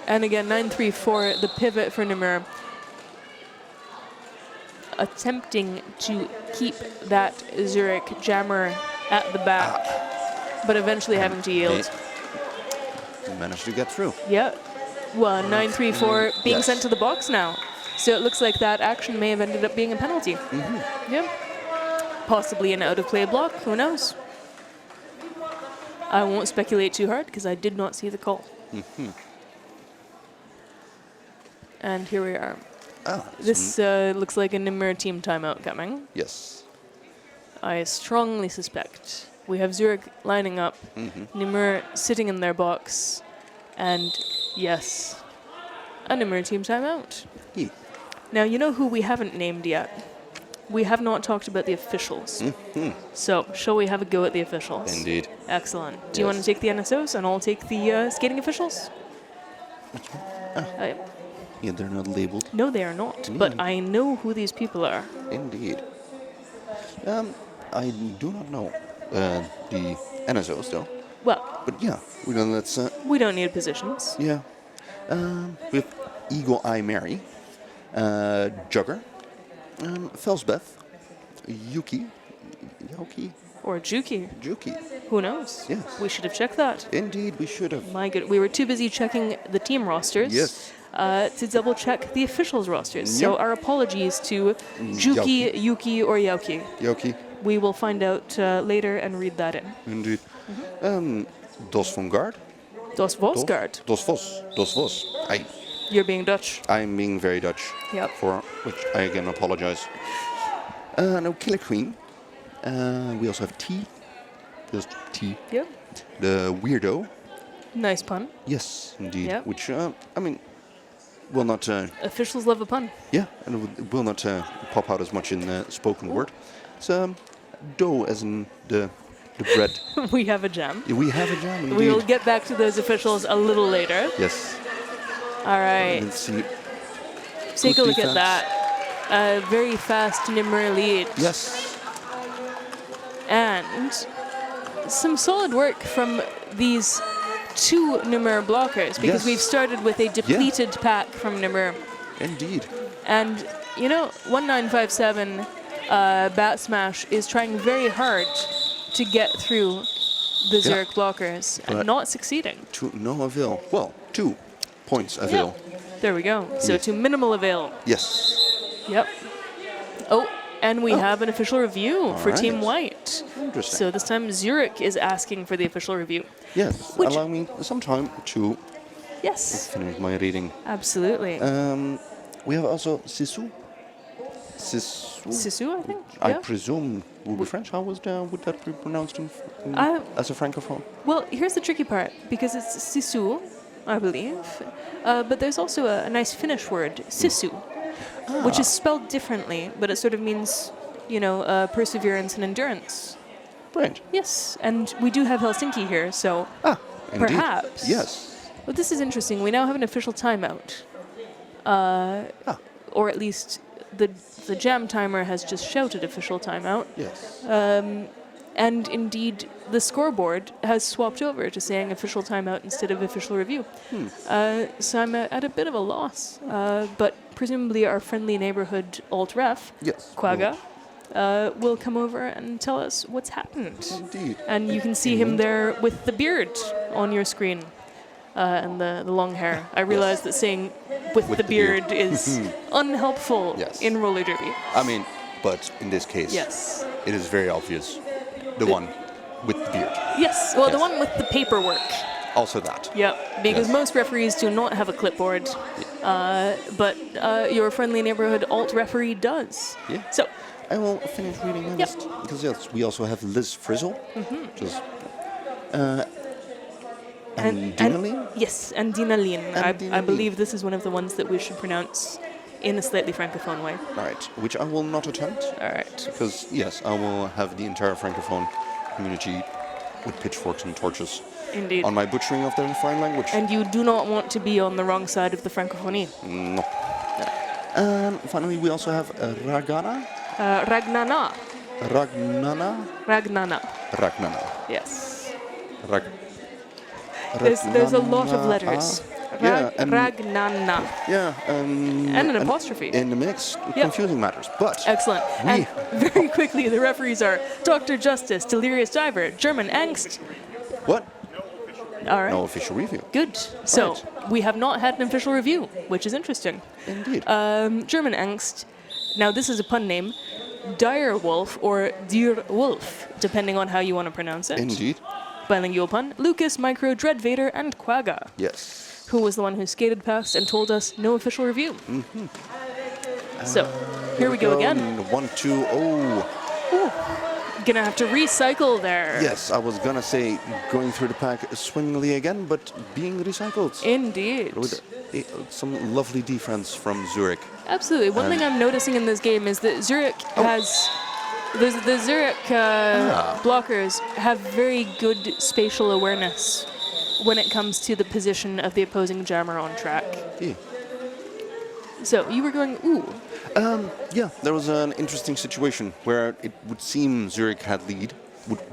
And again, 9-3 for the pivot for Namur. Attempting to keep that Zürich Jammer at the back, but eventually having to yield. They managed to get through. Yeah. Well, 9-3-4 being Yes. sent to the box now. So it looks like that action may have ended up being a penalty. Yeah. Possibly an out-of-play block. Who knows? I won't speculate too hard because I did not see the call. And here we are. This looks like a Namur team timeout coming. Yes. I strongly suspect we have Zürich lining up, Namur sitting in their box, and yes, a Namur team timeout. Yeah. Now, you know who we haven't named yet? We have not talked about the officials. So, shall we have a go at the officials? Indeed. Excellent. Do you want to take the NSOs and I'll take the skating officials? Yeah, they're not labeled. No, they are not. But I know who these people are. Indeed. I do not know the NSOs though. Well, But yeah, let's. we don't need positions. Yeah. We have Eagle Eye Mary, Jugger, Felsbeth, Yuki, Or Juki. Juki. Who knows? Yes. We should have checked that. Indeed, we should have. My good. We were too busy checking the team rosters. Yes. To double check the officials rosters. So Yep. our apologies to Juki, Yuki, or Yoki. Yoki. We will find out later and read that in. Indeed. Dos van Guard. Dos Vosgaard. Dos Vos. Dos Vos. You're being Dutch. I'm being very Dutch. Yep. For which I again apologize. No, Killer Queen. We also have T. Just T. Yep. The Weirdo. Nice pun. Yes, indeed. Yep. Which, will not... Officials love a pun. yeah, and it will not pop out as much in spoken word. It's dough as in the bread. We have a jam. We have a jam, indeed. We will get back to those officials a little later. Yes. All right. Let's see. Take a Good look at defense. that. Very fast Namur lead. Yes. And some solid work from these two Namur blockers, because Yes. we've started with a depleted pack from Namur. Indeed. And, 1957 Bat Smash is trying very hard to get through the Zürich blockers and But- not succeeding. To no avail. Well, 2 points avail. There we go. So Yes. to minimal avail. Yes. Yep. Oh, and we have an official review for right. Team White. Interesting. So this time Zürich is asking for the official review. Yes. Which- Allow me some time to Yes, finish my reading. absolutely. We have also Sisu. Sisu. Sisu, I think. I Yeah. presume will be French. How would that be pronounced I- as a francophone? Well, here's the tricky part, because it's Sisu, I believe, but there's also a nice Finnish word, Sisu, which is spelled differently, but it sort of means, perseverance and endurance. Right. Yes, and we do have Helsinki here, so Indeed. perhaps. Yes. Well, this is interesting. We now have an official timeout, or at least the jam timer has just shouted official timeout. Yes. And indeed, the scoreboard has swapped over to saying official timeout instead of official review. So I'm at a bit of a loss. But presumably our friendly neighborhood alt-ref, Yes. Quagga, will come over and tell us what's happened. Indeed. And you can see him there with the beard on your screen and the long hair. I realize that saying with the beard is unhelpful Yes. in roller derby. But in this case, Yes. it is very obvious. The one with the beard. Yes, well, the Yes. one with the paperwork. Also that. Yep, because Yes. most referees do not have a clipboard, but your friendly neighborhood alt referee does. Yeah. So, I will finish reading my Yep. list. Because yes, we also have Liz Frizzle. Just and Dina Lee? yes, and Dina Lien. And I Dina believe this is one of the ones that we should pronounce in a slightly francophone way. Right, which I will not attempt. All right. Because, yes, I will have the entire francophone community with pitchforks and torches Indeed. on my butchering of their foreign language. And you do not want to be on the wrong side of the francophonie. No. And finally, we also have Ragana. Ragnana. Ragnana. Ragnana. Ragnana. Yes. Rag. There's a lot of letters. Yeah, and- Ragnana. Yeah. And an apostrophe. In the mix, confusing matters. But Excellent. And very quickly, the referees are Dr. Justice, Delirious Diver, German Angst. what? All right. No official review. Good. So, Right. we have not had an official review, which is interesting. Indeed. German Angst. Now, this is a pun name. Dire Wolf or Dir Wolf, depending on how you want to pronounce it. Indeed. Bilingual pun. Lucas, Micro, Dread Vader, and Quagga, Yes. who was the one who skated past and told us no official review. So, here we go again. 1, 2, oh. Gonna have to recycle there. Yes, I was gonna say going through the pack swimmingly again, but being recycled. Indeed. With some lovely defense from Zurich. Absolutely. One thing I'm noticing in this game is that Zurich has... The Zurich blockers have very good spatial awareness when it comes to the position of the opposing jammer on track. Yeah. So you were going, ooh. Yeah, there was an interesting situation where it would seem Zurich had lead,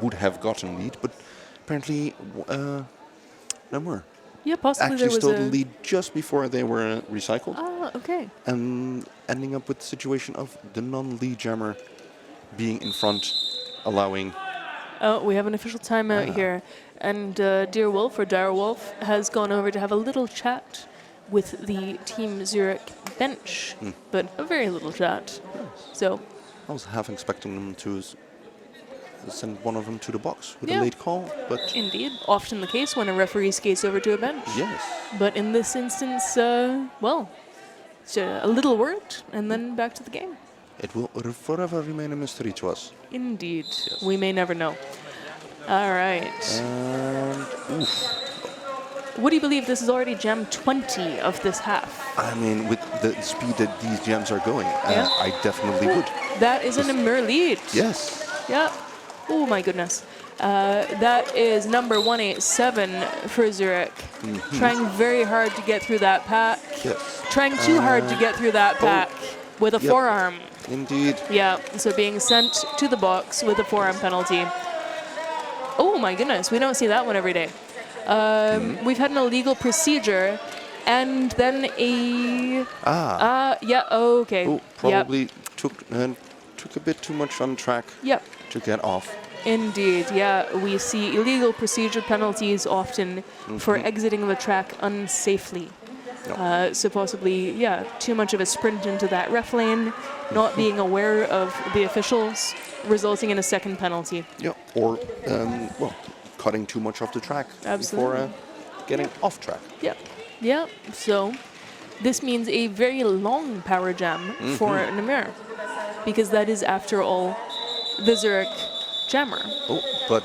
would have gotten lead, but apparently Namur Yeah, possibly actually there was stole a... the lead just before they were recycled, Ah, okay. and ending up with the situation of the non-lead jammer being in front, allowing... Oh, we have an official timeout here. And Dear Wolf, or Dire Wolf, has gone over to have a little chat with the Team Zurich bench, but a very little chat. So, I was half expecting them to send one of them to the box with Yeah. a late call, but indeed, often the case when a referee skates over to a bench. yes, But in this instance, well, it's a little word, and then back to the game. it will forever remain a mystery to us. Indeed. Yes. We may never know. All right. And What do you believe? This is already jam 20 of this half. I mean, with the speed that these jams are going, Yeah. I definitely would. That is an Namur lead. Yes. Yeah. Oh, my goodness. That is number 187 for Zurich. Trying very hard to get through that pack. Yes. Trying too hard to get through that pack with a Yep. forearm. Indeed. Yeah, so being sent to the box with a forearm penalty. Oh my goodness, we don't see that one every day. We've had an illegal procedure and then a... yeah, okay. Oh, probably took a bit too much on track Yep. to get off. Indeed, yeah. We see illegal procedure penalties often for exiting the track unsafely. No. So possibly, yeah, too much of a sprint into that ref lane, not being aware of the officials, resulting in a second penalty. Yeah. Or, well, cutting too much off the track Absolutely. before getting off track. Yep. Yeah. So this means a very long power jam for Namur, because that is, after all, the Zurich jammer. Oh, but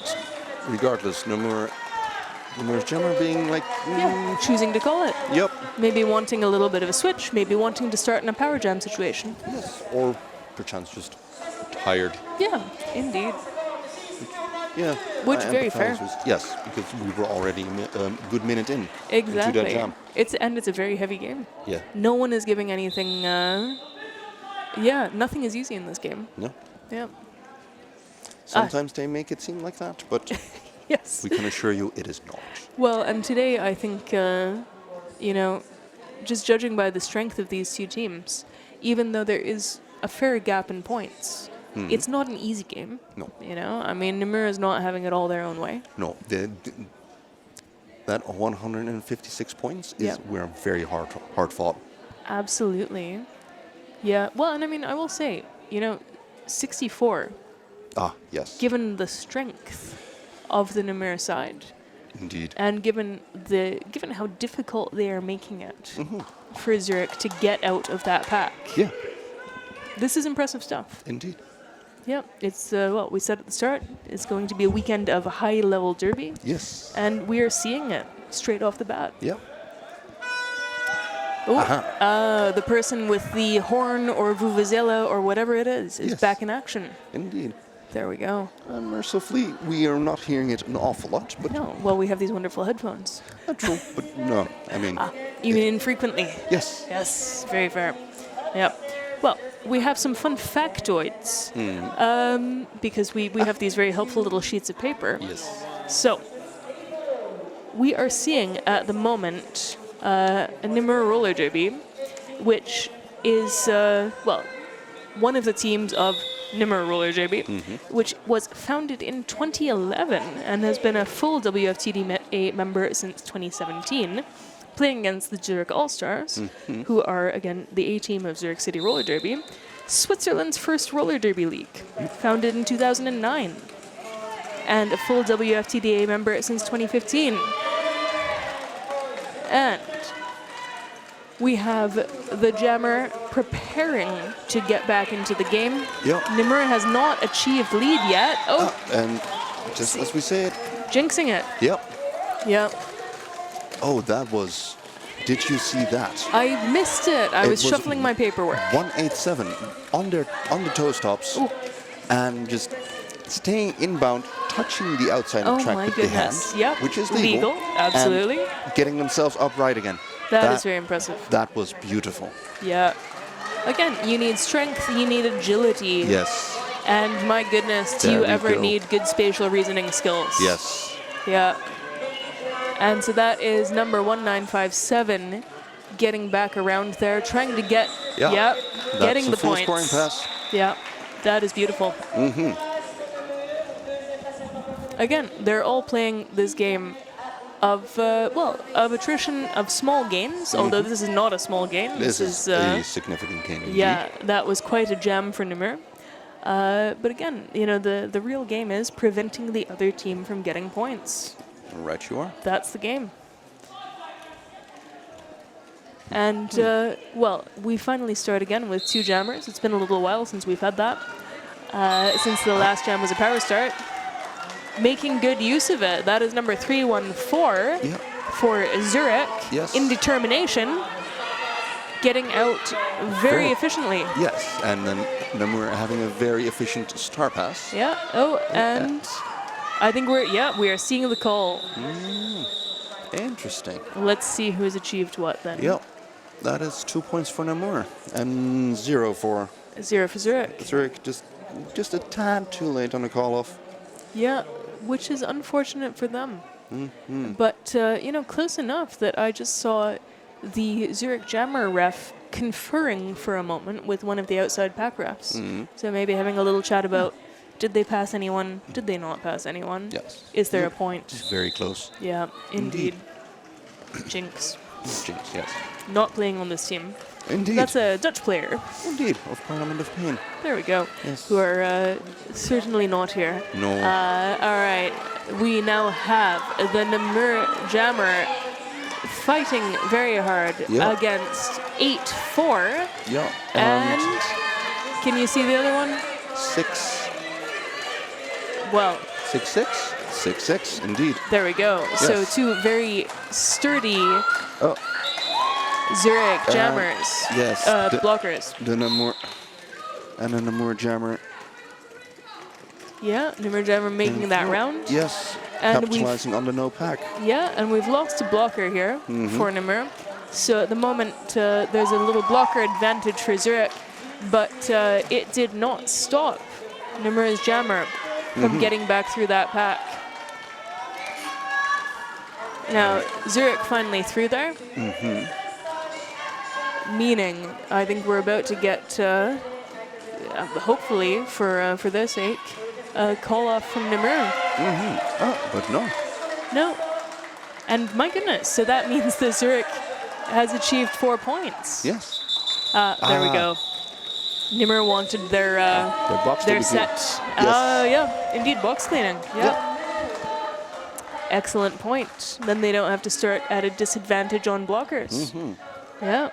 regardless, Namur's jammer being like... Yeah. Choosing to call it. Yep. Maybe wanting a little bit of a switch. Maybe wanting to start in a power jam situation. Yes. Or perchance just tired. Yeah. Indeed. Yeah. Which, I very empathize fair. with- yes, because we were already a good minute in into that Exactly. jam. It's a very heavy game. Yeah. No one is giving anything. Yeah. Nothing is easy in this game. No. Yeah. Sometimes they make it seem like that, but Yes. we can assure you it is not. Well, and today I think, you know, just judging by the strength of these two teams, even though there is a fair gap in points, it's not an easy game. No. You know, I mean, Namur is not having it all their own way. No. That 156 points is were very hard fought. Absolutely. Yeah. Well, and I mean, I will say, you know, 64, Ah, yes. given the strength of the Namur side, Indeed. and given how difficult they are making it for Zurich to get out of that pack, Yeah, this is impressive stuff. indeed. Yeah, it's what we said at the start. It's going to be a weekend of high-level derby, Yes. and we are seeing it straight off the bat. Yeah. Oh, the person with the horn or vuvuzela or whatever it is Yes. back in action. Indeed. There we go. Mercifully, we are not hearing it an awful lot, but No, well, we have these wonderful headphones. not true. But no, I mean, Even infrequently. yes. Yes, very fair. Yep. Well, we have some fun factoids because we have these very helpful little sheets of paper. Yes. So, we are seeing at the moment a Namur roller derby, which is, well, one of the teams of Namur roller derby, which was founded in 2011 and has been a full WFTD member since 2017, playing against the Zurich All-Stars, who are, again, the A-team of Zurich City Roller Derby, Switzerland's first roller derby league, founded in 2009, and a full WFTDA member since 2015. And we have the jammer preparing to get back into the game. Yeah. Namur has not achieved lead yet. Oh, And just as we said, jinxing it. yep. Yep. Oh, that was. Did you see that? I missed it. I It was was shuffling my paperwork. 187 on the toe stops, Ooh. and just staying inbound, touching the outside of Oh the track my with goodness. the hand, Yep. which is legal. Absolutely. And getting themselves upright again. That is very impressive. That was beautiful. Yeah. Again, you need strength, you need agility. Yes. And my goodness, do There you we ever go. need good spatial reasoning skills? Yes. Yeah. And so that is number 1957 getting back around there, trying to get, Yeah. getting That's the a full points. scoring pass. Yeah, that is beautiful. Again, they're all playing this game of, of attrition, of small gains, although this is not a small gain. This is a significant gain indeed. Yeah, that was quite a jam for Namur. But again, the real game is preventing the other team from getting points. Right you are. That's the game. And, we finally start again with 2 jammers. It's been a little while since we've had that. Since the last jam was a power start. Making good use of it. That is number 314 for Zürich. Yes. In determination. Getting out very efficiently. Yes, and then Namur having a very efficient star pass. Yeah. Oh, and I think we are seeing the call. Interesting. Let's see who's achieved what then. Yep. That is 2 points for Namur and 0 for 0 for Zürich. Zurich. Just a tad too late on the call off. Yeah, which is unfortunate for them. But, close enough that I just saw the Zurich jammer ref conferring for a moment with one of the outside pack refs. So maybe having a little chat about, did they pass anyone? Did they not pass anyone? Yes. Is there a point? Very close. Yeah, indeed. Jinx. Jinx, yes. Not playing on this team. Indeed. That's a Dutch player. Indeed, of Parliament of Pain. There we go. Yes. Who are certainly not here. No. All right. We now have the Namur jammer fighting very hard against 8-4. Yeah. And can you see the other one? 6. Well, 6-6? 6-6, indeed. there we go. Yes. So 2 very sturdy Zurich jammers. Yes. Blockers. The Namur and the Namur jammer. Yeah, Namur jammer making that round. Yes. And capitalizing on the no pack. Yeah, and we've lost a blocker here for Namur. So at the moment, there's a little blocker advantage for Zurich, but it did not stop Namur's jammer from getting back through that pack. Now, Zurich finally through there. Meaning, I think we're about to get, hopefully, for their sake, a call off from Namur. Oh, but no. No. And my goodness, so that means that Zurich has achieved 4 points. Yes. There we go. Namur wanted their box to be set. clean. Yes. Yeah, indeed, box cleaning. Yeah. Excellent point. Then they don't have to start at a disadvantage on blockers. Yeah.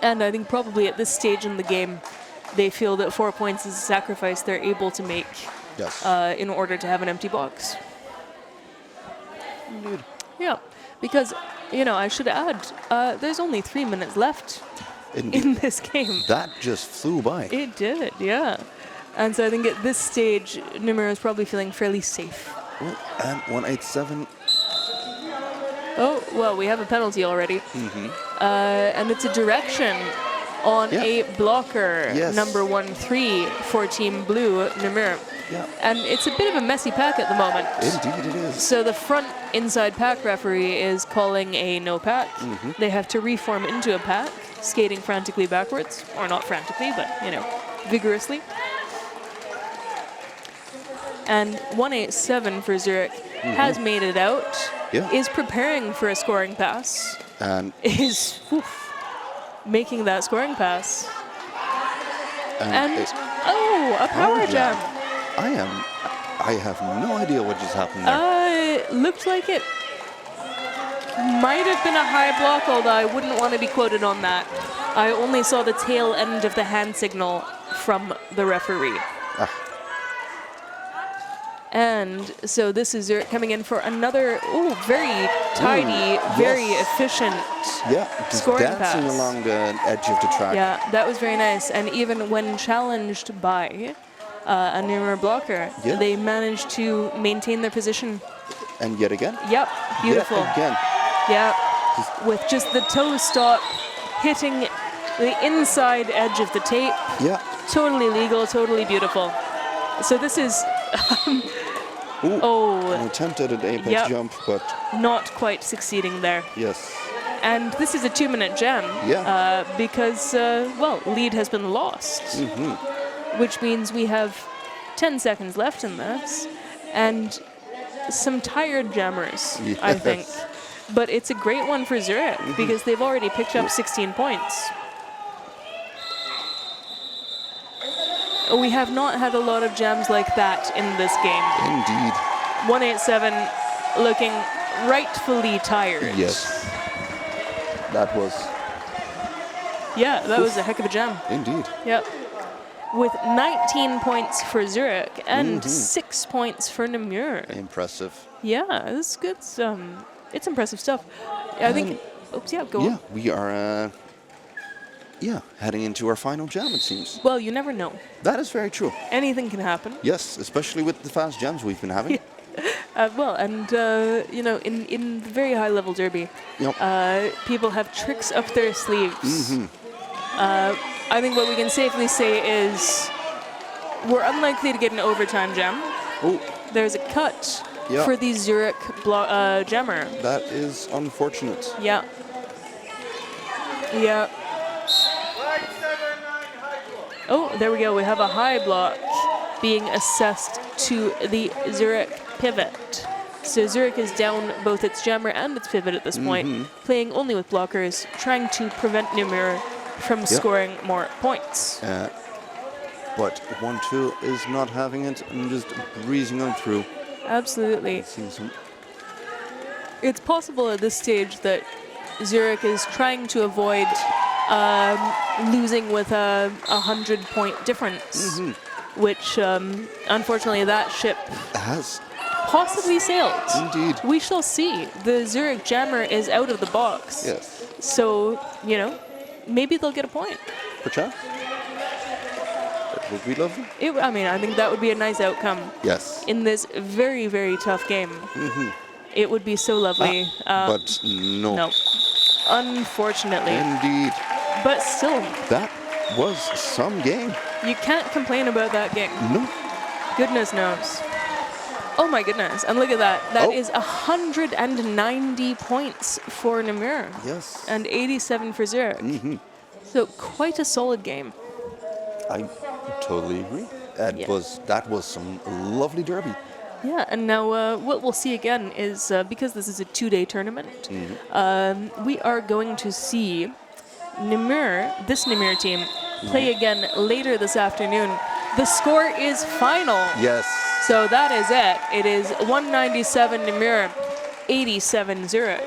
And I think probably at this stage in the game, they feel that 4 points is a sacrifice they're able to make in order to have an empty box. Indeed. Yeah, because, I should add, there's only 3 minutes left in this game. That just flew by. It did, yeah. And so I think at this stage, Namur is probably feeling fairly safe. Oh, and 187. Oh, well, we have a penalty already. And it's a direction on a blocker, number 1-3 for Team Blue, Namur. Yeah. And it's a bit of a messy pack at the moment. Indeed it is. So the front inside pack referee is calling a no pack. They have to reform into a pack, skating frantically backwards. Or not frantically, but, vigorously. And 187 for Zurich has made it out. Yeah. Is preparing for a scoring pass. And Is making that scoring pass. And a power jam. I have no idea what just happened there. Looked like it might have been a high block, although I wouldn't want to be quoted on that. I only saw the tail end of the hand signal from the referee. And so this is Zurich coming in for another, very tidy, very efficient just scoring dancing pass. along the edge of the track. Yeah, that was very nice. And even when challenged by a Namur blocker, they managed to maintain their position. And yet again? Yep, beautiful. Yet again. Yep. with just the toe stop hitting the inside edge of the tape. Yeah. Totally legal, totally beautiful. So this is An attempt at an apex Yep. jump, but not quite succeeding there. yes. And this is a 2-minute jam Yeah. because, lead has been lost, which means we have 10 seconds left in this, and some tired jammers, I Yes. think. But it's a great one for Zürich because they've already picked up 16 points. We have not had a lot of jams like that in this game. Indeed. 187 looking rightfully tired. Yes. That was Yeah, that was a heck of a jam. indeed. Yep. With 19 points for Zürich and 6 points for Namur. Impressive. Yeah, it's good. It's impressive stuff. I think. Oops, yeah, go Yeah, on. we are heading into our final jam, it seems. Well, you never know. That is very true. Anything can happen. Yes, especially with the fast jams we've been having. In the very high level derby, Yep. people have tricks up their sleeves. I think what we can safely say is we're unlikely to get an overtime jam. Oh, There's a cut Yeah. for the Zürich jammer. that is unfortunate. Yeah. Yeah. Oh, there we go. We have a high block being assessed to the Zürich pivot. So Zürich is down both its jammer and its pivot at this point, playing only with blockers, trying to prevent Namur from scoring more points. But 1-2 is not having it and just breezing on through. Absolutely. Seeing some It's possible at this stage that Zürich is trying to avoid losing with a 100-point difference, which unfortunately that ship has possibly sailed. indeed. We shall see. The Zürich jammer is out of the box. Yes. So, maybe they'll get a point. Perchance. That would be lovely. I think that would be a nice outcome Yes. in this very, very tough game. It would be so lovely. But no. No. Unfortunately. Indeed. But still, That was some game. you can't complain about that game. No. Goodness knows. Oh my goodness. And look at that. That Oh. is 190 points for Namur. Yes. And 87 for Zürich. So quite a solid game. I totally agree. That was some lovely derby. Yeah, and now what we'll see again is, because this is a 2-day tournament, we are going to see this Namur team, play again later this afternoon. The score is final. Yes. So that is it. It is 197 Namur, 87 Zürich.